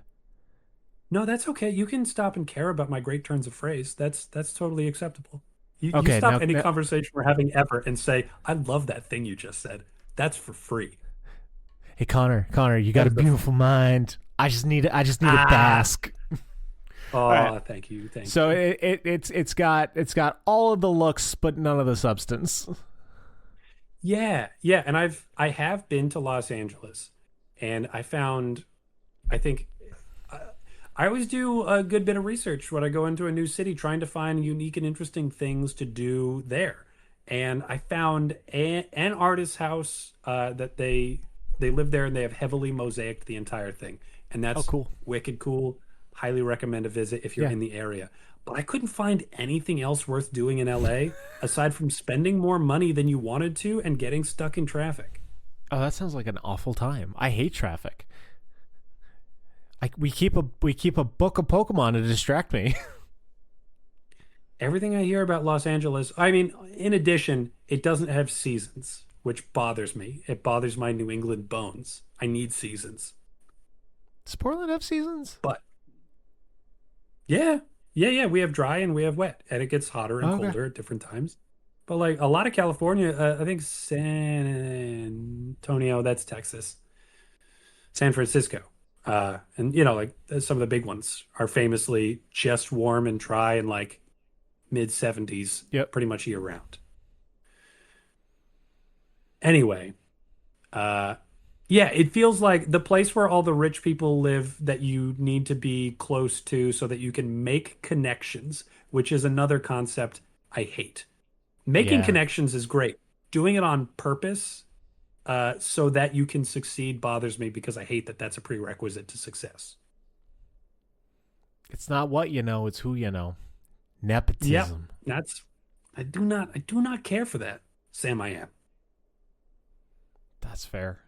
No, that's okay. You can stop and care about my great turns of phrase. That's totally acceptable. You Okay, stop now- any now- conversation we're having ever and say, "I love that thing you just said." That's for free. Hey Connor, you got a That's the- beautiful mind. I just need to bask. Oh, right. thank you. So it's got all of the looks but none of the substance. Yeah, and I have been to Los Angeles, and I think I always do a good bit of research when I go into a new city, trying to find unique and interesting things to do there. And I found an artist's house that they live there, and they have heavily mosaicked the entire thing, and that's cool. wicked cool. Highly recommend a visit if you're Yeah. in the area. But I couldn't find anything else worth doing in LA aside from spending more money than you wanted to and getting stuck in traffic. Oh, that sounds like an awful time. I hate traffic. We keep a book of Pokemon to distract me. Everything I hear about Los Angeles, I mean, in addition, it doesn't have seasons, which bothers me. It bothers my New England bones. I need seasons. Does Portland have seasons? But yeah, we have dry and we have wet, and it gets hotter and Okay. colder at different times. But like a lot of California, I think San Antonio, that's Texas, San Francisco, and like some of the big ones are famously just warm and dry and like mid 70s, Yep. pretty much year round. Anyway, yeah, it feels like the place where all the rich people live that you need to be close to so that you can make connections, which is another concept I hate. Making Yeah. connections is great. Doing it on purpose so that you can succeed bothers me because I hate that that's a prerequisite to success. It's not what you know, it's who you know. Nepotism. That's I do not care for that, Sam. I am. That's fair.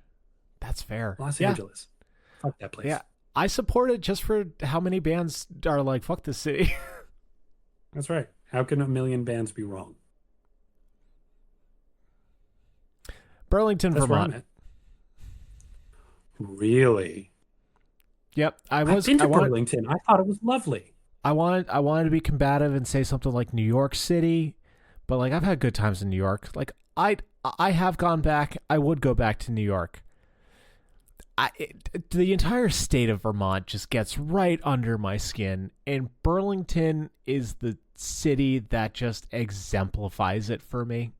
Los Yeah. Angeles. Fuck that place. Yeah. I support it just for how many bands are like, fuck this city. That's right. How can a million bands be wrong? Burlington, That's where I'm Vermont. at. Really? Yep, I've been to Burlington. I thought it was lovely. I wanted to be combative and say something like New York City, but like I've had good times in New York. Like I have gone back. I would go back to New York. The entire state of Vermont just gets right under my skin, and Burlington is the city that just exemplifies it for me.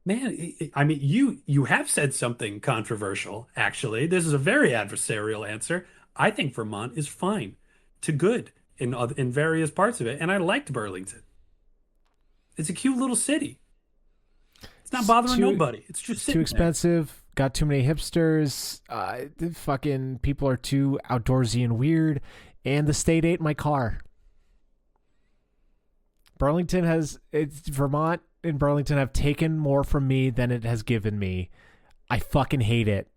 Man, I mean, you have said something controversial, actually. This is a very adversarial answer. I think Vermont is fine to good in various parts of it, and I liked Burlington. It's a cute little city. It's not bothering nobody. It's just Too sitting there. expensive. Got too many hipsters. The fucking people are too outdoorsy and weird, and the state ate my car. Vermont and Burlington have taken more from me than it has given me. I fucking hate it,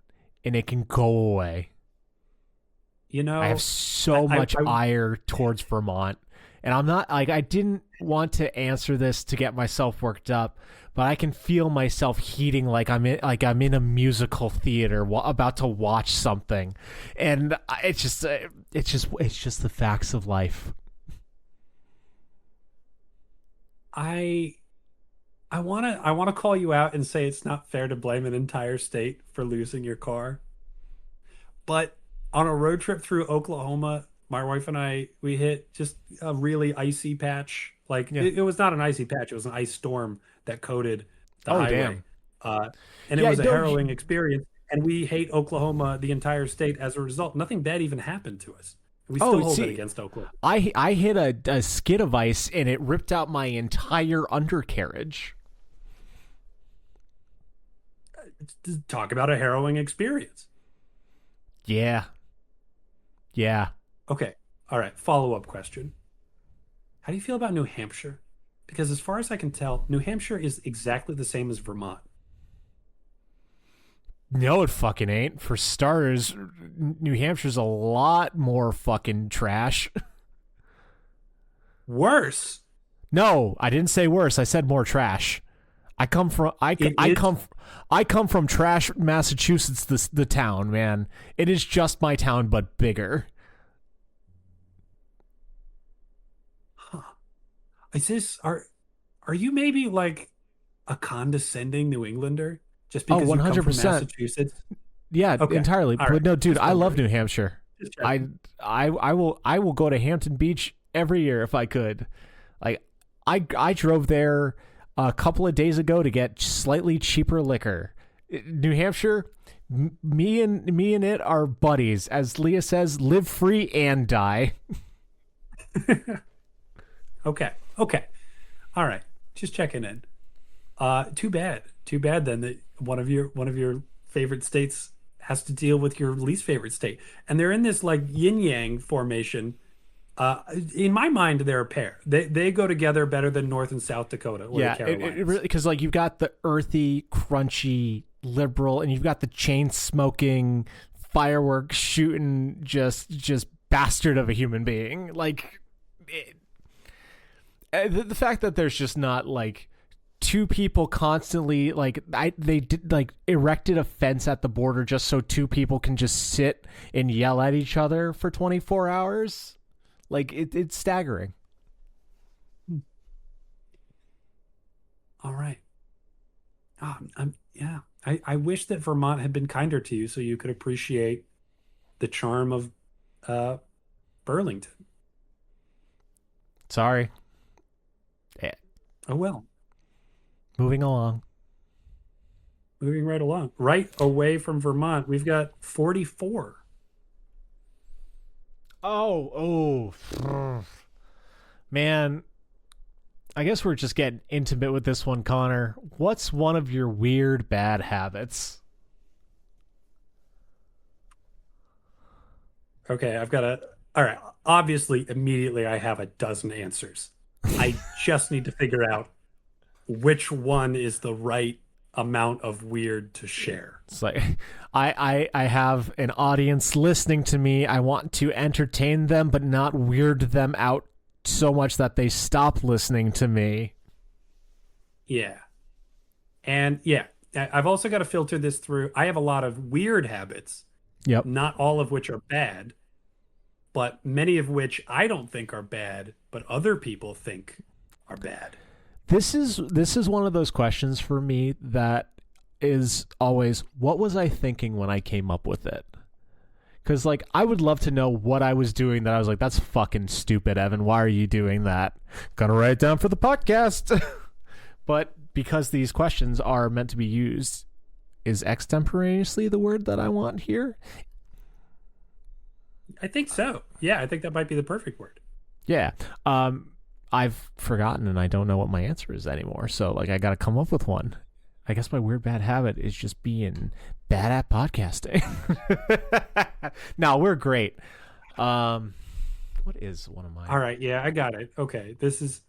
and it can go away. You know, I have so much ire towards Vermont, and I'm not like I didn't want to answer this to get myself worked up, but I can feel myself heating like I'm in a musical theater about to watch something, and it's just the facts of life. I want to call you out and say it's not fair to blame an entire state for losing your car. But on a road trip through Oklahoma, my wife and we hit just a really icy patch. Like Yeah. it was not an icy patch; it was an ice storm that coated the Oh highway. damn! And it Yeah, was a don't harrowing experience. And we hate Oklahoma, the entire state, as a result. Nothing bad even happened to us. We still hold it against Oklahoma. I hit a skid of ice and it ripped out my entire undercarriage. Talk about a harrowing experience. Yeah. Okay. All right. Follow-up question. How do you feel about New Hampshire? Because as far as I can tell, New Hampshire is exactly the same as Vermont. No, it fucking ain't. For starters, New Hampshire's a lot more fucking trash. Worse. No, I didn't say worse. I said more trash. I come from trash, Massachusetts. The town, man. It is just my town, but bigger. Huh. Are you maybe like a condescending New Englander just because you come from 100%. Massachusetts? Yeah, Okay. entirely. All But right. no, dude, Just I love wondering. New Hampshire. Just checking. I will go to Hampton Beach every year if I could. Like I drove there a couple of days ago to get slightly cheaper liquor. New Hampshire, me and it are buddies. As Leah says, live free and die. Okay. All right. Just checking in. Too bad. Too bad then that one of your favorite states has to deal with your least favorite state. And they're in this like yin yang formation. In my mind, they're a pair. They go together better than North and South Dakota or Yeah, the it Carolinas. really, because like you've got the earthy, crunchy liberal, and you've got the chain smoking, fireworks shooting, just bastard of a human being. Like the fact that there's just not like two people constantly like they did like erected a fence at the border just so two people can just sit and yell at each other for 24 hours. Like it's staggering. All right. Yeah. I wish that Vermont had been kinder to you so you could appreciate the charm of Burlington. Sorry. Oh well. Moving along. Moving right along. Right away from Vermont, we've got 44. Oh, man. I guess we're just getting intimate with this one, Connor. What's one of your weird bad habits? Okay, all right. Obviously, immediately I have a dozen answers. I just need to figure out which one is the right amount of weird to share. It's like I have an audience listening to me. I want to entertain them, but not weird them out so much that they stop listening to me. Yeah. And yeah, I've also got to filter this through. I have a lot of weird habits, Yep. not all of which are bad, but many of which I don't think are bad, but other people think are bad. This is one of those questions for me that is always, what was I thinking when I came up with it? Because, like, I would love to know what I was doing that I was like, that's fucking stupid, Evan. Why are you doing that? Gonna write it down for the podcast. But because these questions are meant to be used, is extemporaneously the word that I want here? I think so. Yeah, I think that might be the perfect word. Yeah. I've forgotten and I don't know what my answer is anymore. So, like, I got to come up with one. I guess my weird bad habit is just being bad at podcasting. No, we're great. What is one of my... All right, yeah, I got it. Okay, this is,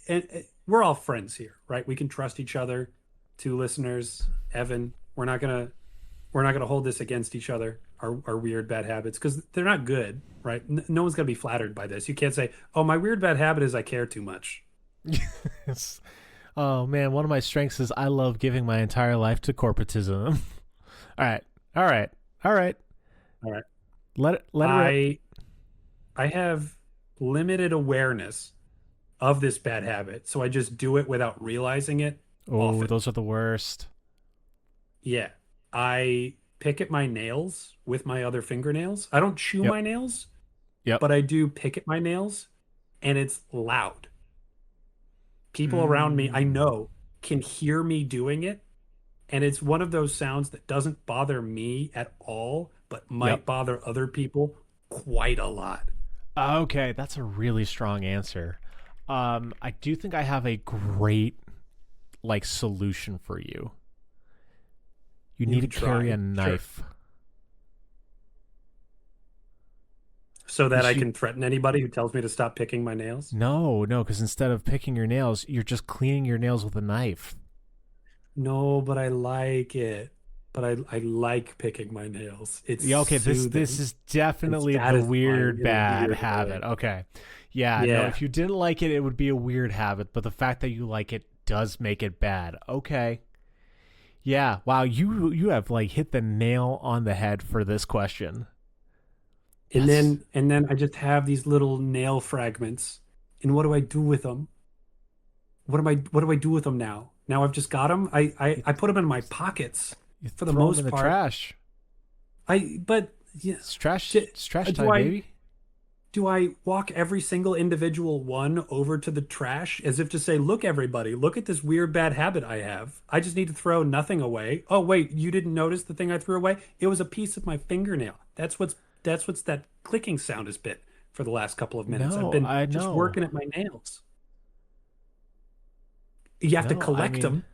and we're all friends here, right? We can trust each other. Two listeners, Evan, we're not gonna hold this against each other. Our weird bad habits, because they're not good, right? No one's gonna be flattered by this. You can't say, "Oh, my weird bad habit is I care too much." Yes. Oh man, one of my strengths is I love giving my entire life to corporatism. All right. All right. All right. All right. Let it rip. I have limited awareness of this bad habit, so I just do it without realizing it Oh, often. those are the worst. Yeah. I pick at my nails with my other fingernails. I don't chew Yep. my nails, Yep. but I do pick at my nails, and it's loud. People around me, I Mm. know, can hear me doing it, and it's one of those sounds that doesn't bother me at all, but might Yep. bother other people quite a lot. Okay, that's a really strong answer. I do think I have a great like solution for you. You You need to can carry try. a Sure. knife. So that 'Cause I you- can threaten anybody who tells me to stop picking my nails? No, because instead of picking your nails, you're just cleaning your nails with a knife. No, but I like it. But I like picking my nails. It's Yeah, okay, this soothing is and definitely the satisfying weird in a bad weird habit. way. Okay. Yeah, no, Yeah. if you didn't like it, it would be a weird habit, but the fact that you like it does make it bad. Okay. Yeah, wow, you have like hit the nail on the head for this question. And That's then I just have these little nail fragments. And what do I do with them? What do I do with them now? Now I've just got them. you, I put them in my pockets you for the throw them in most the part. trash. But yeah, It's trash do time, I baby. do I walk every single individual one over to the trash as if to say, "Look, everybody, look at this weird bad habit I have. I just need to throw nothing away." Oh, wait, you didn't notice the thing I threw away? It was a piece of my fingernail. That's what's that clicking sound has been for the last couple of minutes. I've No, been I just know. working at my nails. You have to No, I collect mean, them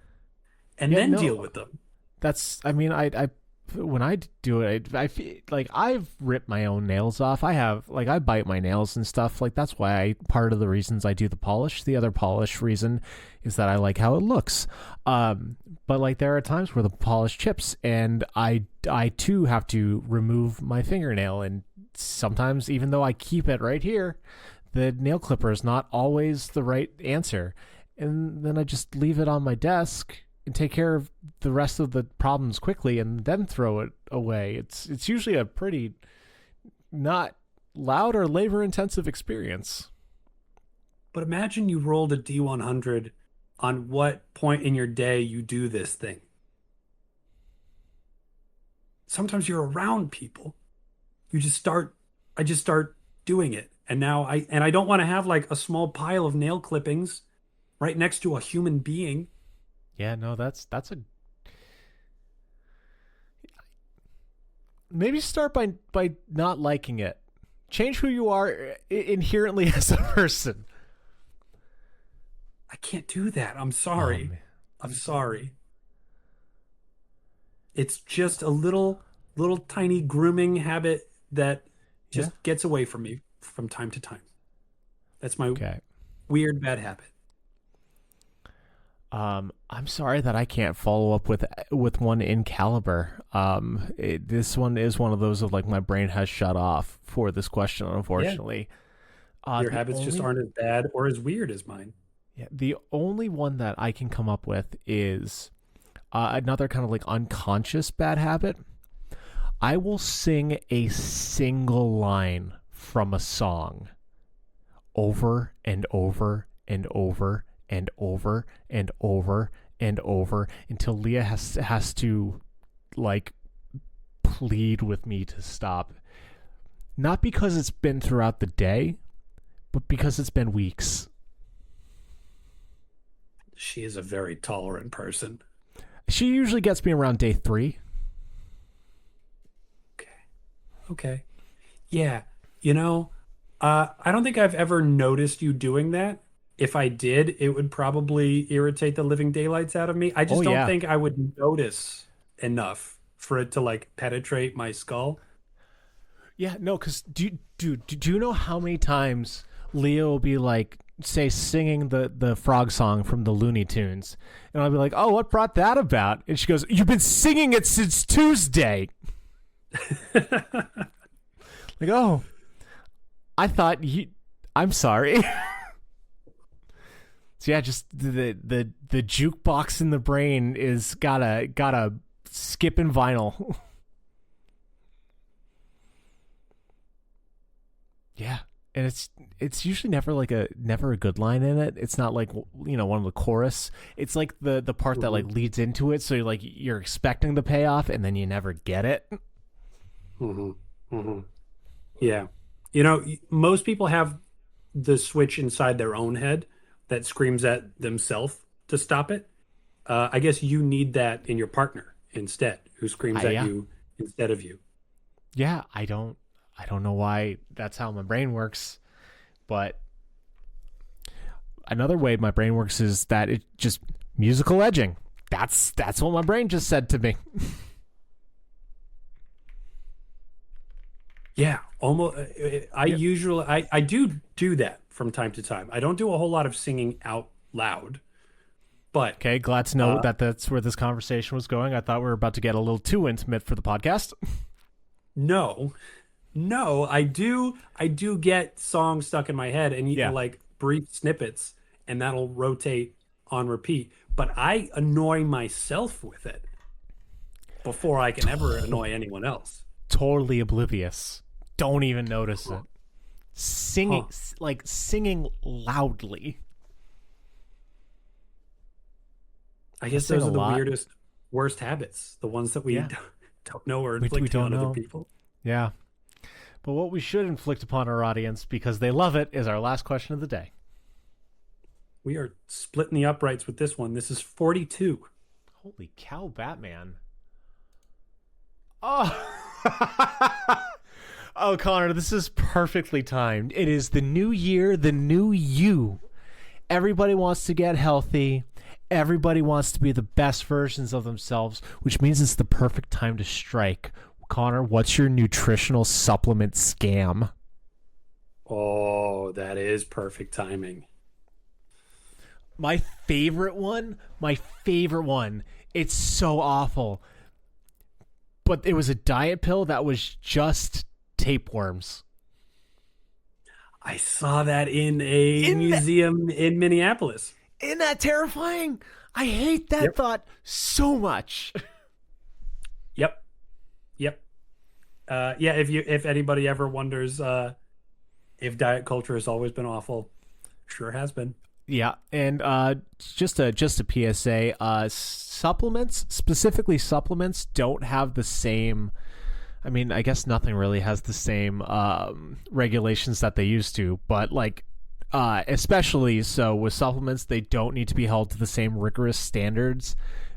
and yeah, then deal no. with them. That's I mean, I when I do it, I feel like I've ripped my own nails off. I have like I bite my nails and stuff. Like that's why part of the reasons I do the polish. The other polish reason is that I like how it looks. But like there are times where the polish chips, and I too have to remove my fingernail, and sometimes even though I keep it right here, the nail clipper is not always the right answer, and then I just leave it on my desk and take care of the rest of the problems quickly and then throw it away. It's usually a pretty not loud or labor intensive experience. But imagine you rolled a D100 on what point in your day you do this thing. Sometimes you're around people. I just start doing it. And now I don't want to have like a small pile of nail clippings right next to a human being. Yeah, no, that's a maybe start by not liking it. Change who you are inherently as a person. I can't do that. I'm sorry. Man. I'm sorry. It's just a little tiny grooming habit that Yeah. just gets away from me from time to time. That's my Okay. weird bad habit. I'm sorry that I can't follow up with one in caliber. This one is one of those of like my brain has shut off for this question, Yeah, unfortunately. your The habits just only aren't as bad or as weird as mine. yeah, the only one that I can come up with is another kind of like unconscious bad habit. I will sing a single line from a song over and over and over and over and over and over until Leah has to like plead with me to stop. Not because it's been throughout the day, but because it's been weeks. She is a very tolerant person. She usually gets me around day 3. Okay. Yeah. You know, I don't think I've ever noticed you doing that. If I did, it would probably irritate the living daylights out of me. I just don't think I would notice enough for it to like penetrate my skull. Yeah, no, because do you know how many times Leah will be like, say, singing the frog song from the Looney Tunes, and I'll be like, oh, what brought that about? And she goes, you've been singing it since Tuesday. Like, oh, I thought I'm sorry. So yeah, just the jukebox in the brain is gotta skipping vinyl. Yeah, and it's usually never a good line in it. It's not like, you know, one of the chorus. It's like the part that like leads into it, so you're expecting the payoff and then you never get it. Yeah. You know, most people have the switch inside their own head that screams at themselves to stop it. I guess you need that in your partner instead, who screams at you instead of you. Yeah, I don't know why that's how my brain works, but another way my brain works is that it just musical edging. That's what my brain just said to me. Yeah, almost. I do that from time to time. I don't do a whole lot of singing out loud, but okay. Glad to know that that's where this conversation was going. I thought we were about to get a little too intimate for the podcast. No, I do get songs stuck in my head, and like brief snippets, and that'll rotate on repeat. But I annoy myself with it before I can ever annoy anyone else. Totally oblivious. Don't even notice it. Singing loudly. I guess those are the weirdest, worst habits. The ones that we don't know are inflicting on other people. Yeah. But what we should inflict upon our audience, because they love it, is our last question of the day. We are splitting the uprights with this one. This is 42. Holy cow, Batman. Oh. Oh, Connor, this is perfectly timed. It is the new year, the new you. Everybody wants to get healthy. Everybody wants to be the best versions of themselves, which means it's the perfect time to strike. Connor, what's your nutritional supplement scam? Oh, that is perfect timing. My favorite one. It's so awful. But it was a diet pill that was just tapeworms. I saw that in a museum in Minneapolis. Isn't that terrifying? I hate that thought so much. Yep. If anybody ever wonders if diet culture has always been awful, sure has been. Yeah, and just a PSA, supplements, specifically supplements, don't have the same. I mean, I guess nothing really has the same regulations that they used to, but like, especially so with supplements, they don't need to be held to the same rigorous standards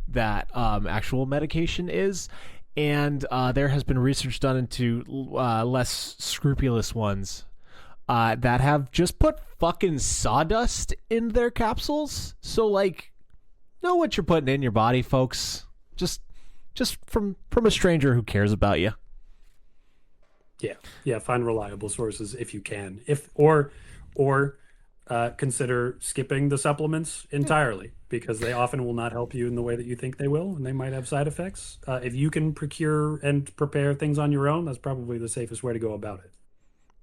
that actual medication is. And there has been research done into less scrupulous ones that have just put fucking sawdust in their capsules. So, like, know what you're putting in your body, folks. Just from a stranger who cares about you. Yeah. Find reliable sources if you can. Or consider skipping the supplements entirely, because they often will not help you in the way that you think they will, and they might have side effects. If you can procure and prepare things on your own, that's probably the safest way to go about it.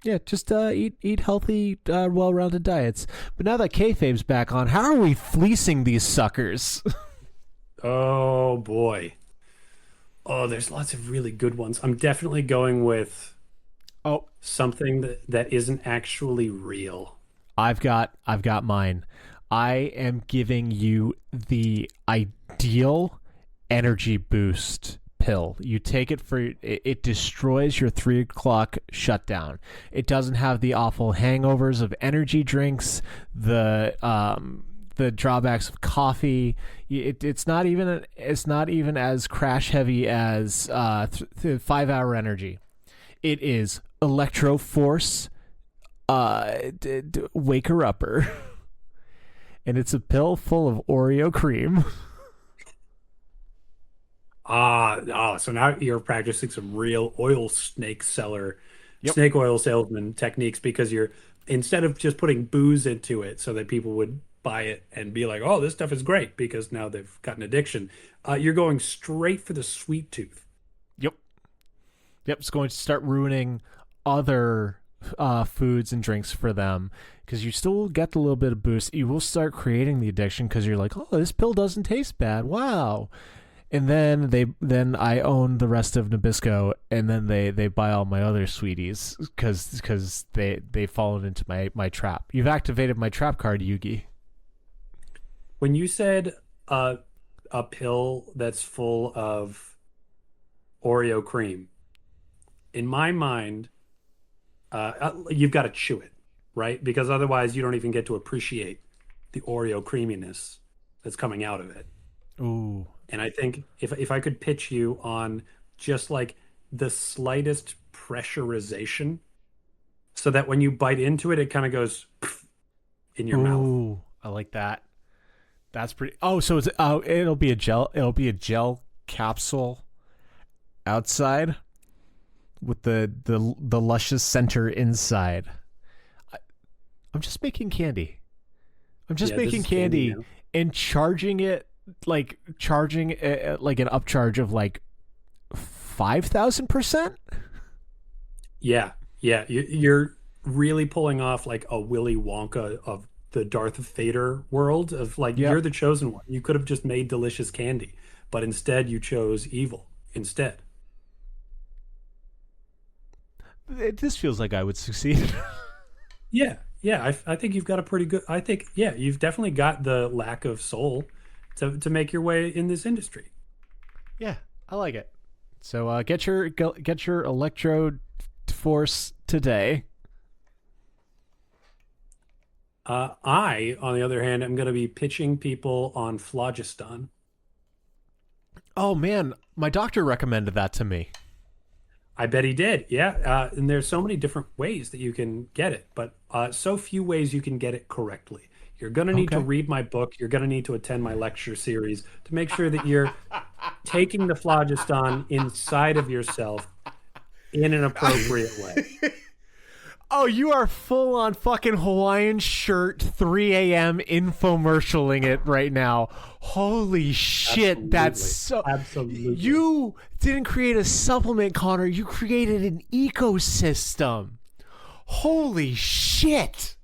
Yeah, just eat healthy, well-rounded diets. But now that kayfabe's back on, how are we fleecing these suckers? Oh boy. Oh, there's lots of really good ones. I'm definitely going with Oh, something that isn't actually real. I've got mine. I am giving you the ideal energy boost pill. You take it for it destroys your 3 o'clock shutdown. It doesn't have the awful hangovers of energy drinks, the drawbacks of coffee. It's not even as crash heavy as 5 hour energy. It is electro force waker upper. And it's a pill full of Oreo cream. So now you're practicing some real oil Yep. snake oil salesman techniques because you're instead of just putting booze into it so that people would buy it and be like, oh, this stuff is great because now they've got an addiction. You're going straight for the sweet tooth. Yep. Yep. It's going to start ruining other foods and drinks for them because you still get the little bit of boost. You will start creating the addiction because you're like, oh, this pill doesn't taste bad. Wow. And then I own the rest of Nabisco, and then they buy all my other sweeties because they've fallen into my trap. You've activated my trap card, Yugi. When you said a pill that's full of Oreo cream, in my mind, you've got to chew it, right? Because otherwise, you don't even get to appreciate the Oreo creaminess that's coming out of it. Ooh. And I think if I could pitch you on just like the slightest pressurization, so that when you bite into it, it kind of goes in your mouth. Ooh. I like that. That's pretty. Oh, so it'll be a gel. It'll be a gel capsule outside with the luscious center inside. I, I'm just making candy. I'm just Yeah, this making is candy candy now. and charging it like an upcharge of like 5,000%. Yeah, yeah, you're really pulling off like a Willy Wonka of the Darth Vader world of like you're Yep. the chosen one. You could have just made delicious candy, but instead you chose evil instead. This feels like I would succeed. Yeah, yeah, I think you've got a pretty good. I think yeah, you've definitely got the lack of soul to make your way in this industry. Yeah, I like it. So get your electrode force today. I, on the other hand, am going to be pitching people on phlogiston. Oh man, my doctor recommended that to me. I bet he did. Yeah. And there's so many different ways that you can get it, but so few ways you can get it correctly. You're going to need to Okay. read my book. You're going to need to attend my lecture series to make sure that you're taking the phlogiston inside of yourself in an appropriate way. Oh, you are full on fucking Hawaiian shirt 3 a.m. infomercialing it right now. Holy shit, that's Absolutely. so. Absolutely. You didn't create a supplement, Connor. You created an ecosystem. Holy shit.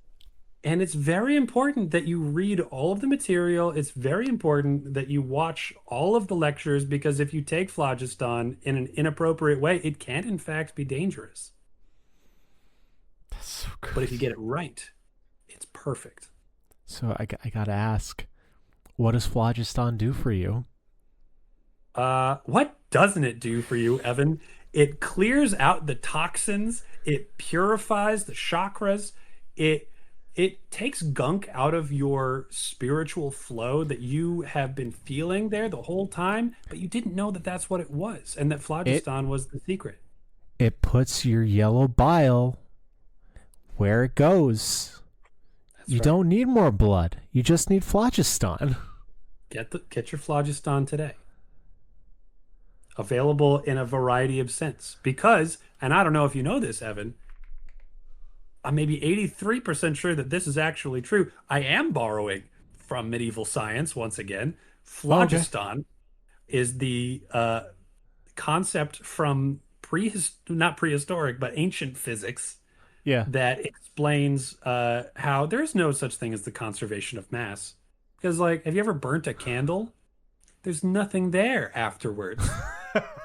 And it's very important that you read all of the material. It's very important that you watch all of the lectures because if you take phlogiston in an inappropriate way, it can in fact be dangerous. That's so But good. if you get it right, it's perfect. So I gotta ask, what does phlogiston do for you? What doesn't it do for you, Evan? It clears out the toxins, it purifies the chakras, it it takes gunk out of your spiritual flow that you have been feeling there the whole time, but you didn't know that that's what it was, and that It phlogiston was the secret. it puts your yellow bile where it goes. That's You right. don't need more blood. You just need phlogiston. Get your phlogiston today. Available in a variety of scents. Because, and I don't know if you know this, Evan, I'm maybe 83% sure that this is actually true. I am borrowing from medieval science once again. Oh, okay. Phlogiston is the concept from not prehistoric, but ancient physics Yeah. that explains how there's no such thing as the conservation of mass. Because, like, have you ever burnt a candle? there's nothing there afterwards.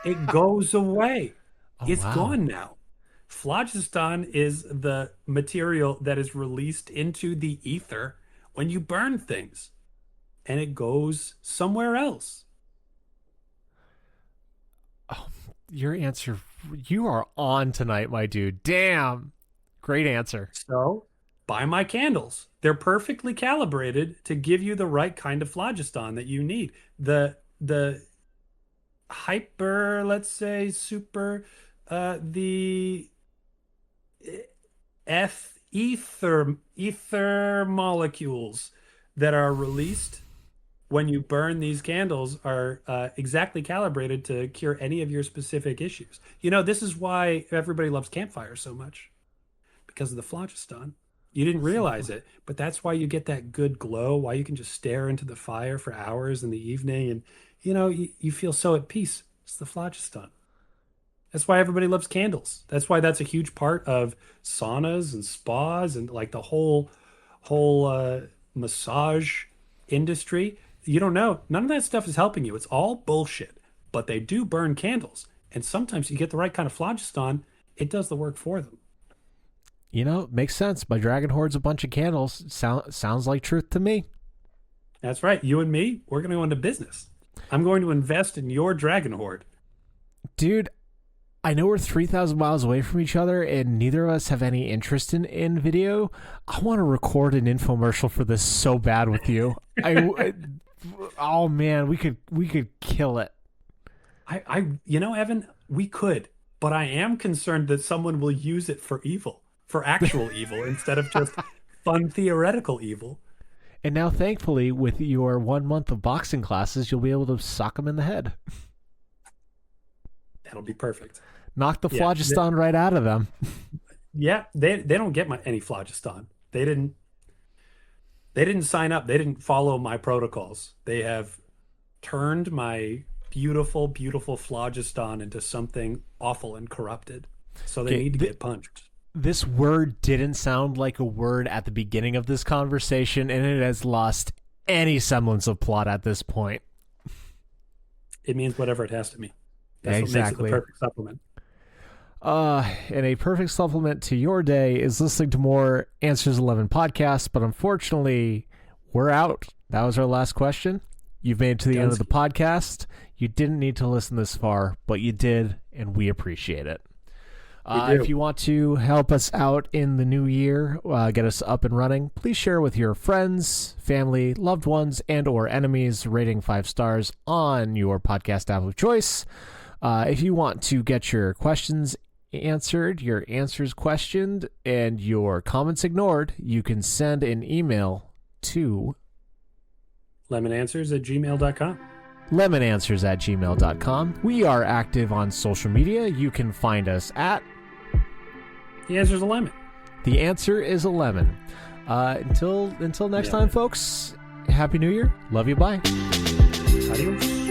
It goes away. Oh, It's wow. gone now. Phlogiston is the material that is released into the ether when you burn things, and it goes somewhere else. Oh, your answer, you are on tonight, my dude. Damn. Great answer. So buy my candles. They're perfectly calibrated to give you the right kind of phlogiston that you need. The hyper, let's say, super, the ether molecules that are released when you burn these candles are exactly calibrated to cure any of your specific issues. This is why everybody loves campfires so much, because of the phlogiston. You didn't realize it, but that's why you get that good glow, why you can just stare into the fire for hours in the evening and you feel so at peace. It's the phlogiston. That's why everybody loves candles. That's why that's a huge part of saunas and spas and like the whole massage industry. You don't know. None of that stuff is helping you. It's all bullshit. But they do burn candles. And sometimes you get the right kind of phlogiston, it does the work for them. Makes sense. My dragon hoard's a bunch of candles. Sounds like truth to me. That's right. You and me, we're going to go into business. I'm going to invest in your dragon hoard. Dude, I know we're 3,000 miles away from each other and neither of us have any interest in video. I want to record an infomercial for this so bad with you. Oh man, we could kill it. Evan, we could, but I am concerned that someone will use it for evil, for actual evil, instead of just fun theoretical evil. And now, thankfully, with your 1 month of boxing classes, you'll be able to sock them in the head. That'll be perfect. Knock the phlogiston right out of them. Yeah, they don't get any phlogiston. They didn't sign up. They didn't follow my protocols. They have turned my beautiful, beautiful phlogiston into something awful and corrupted. So they need to get punched. This word didn't sound like a word at the beginning of this conversation, and it has lost any semblance of plot at this point. It means whatever it has to mean. That's Exactly. what makes it the perfect supplement. And a perfect supplement to your day is listening to more Answers 11 podcasts, but unfortunately, we're out. That was our last question. You've made it to the end of the podcast. You didn't need to listen this far, but you did, and we appreciate it. If you want to help us out in the new year, get us up and running, please share with your friends, family, loved ones, and or enemies, rating 5 stars on your podcast app of choice. If you want to get your questions answered, your answers questioned, and your comments ignored, you can send an email to lemonanswers@gmail.com. lemonanswers@gmail.com. We are active on social media. You can find us at The answer is a lemon. The Answer is a Lemon. Until next time, folks, Happy New Year. Love you. Bye. Adios.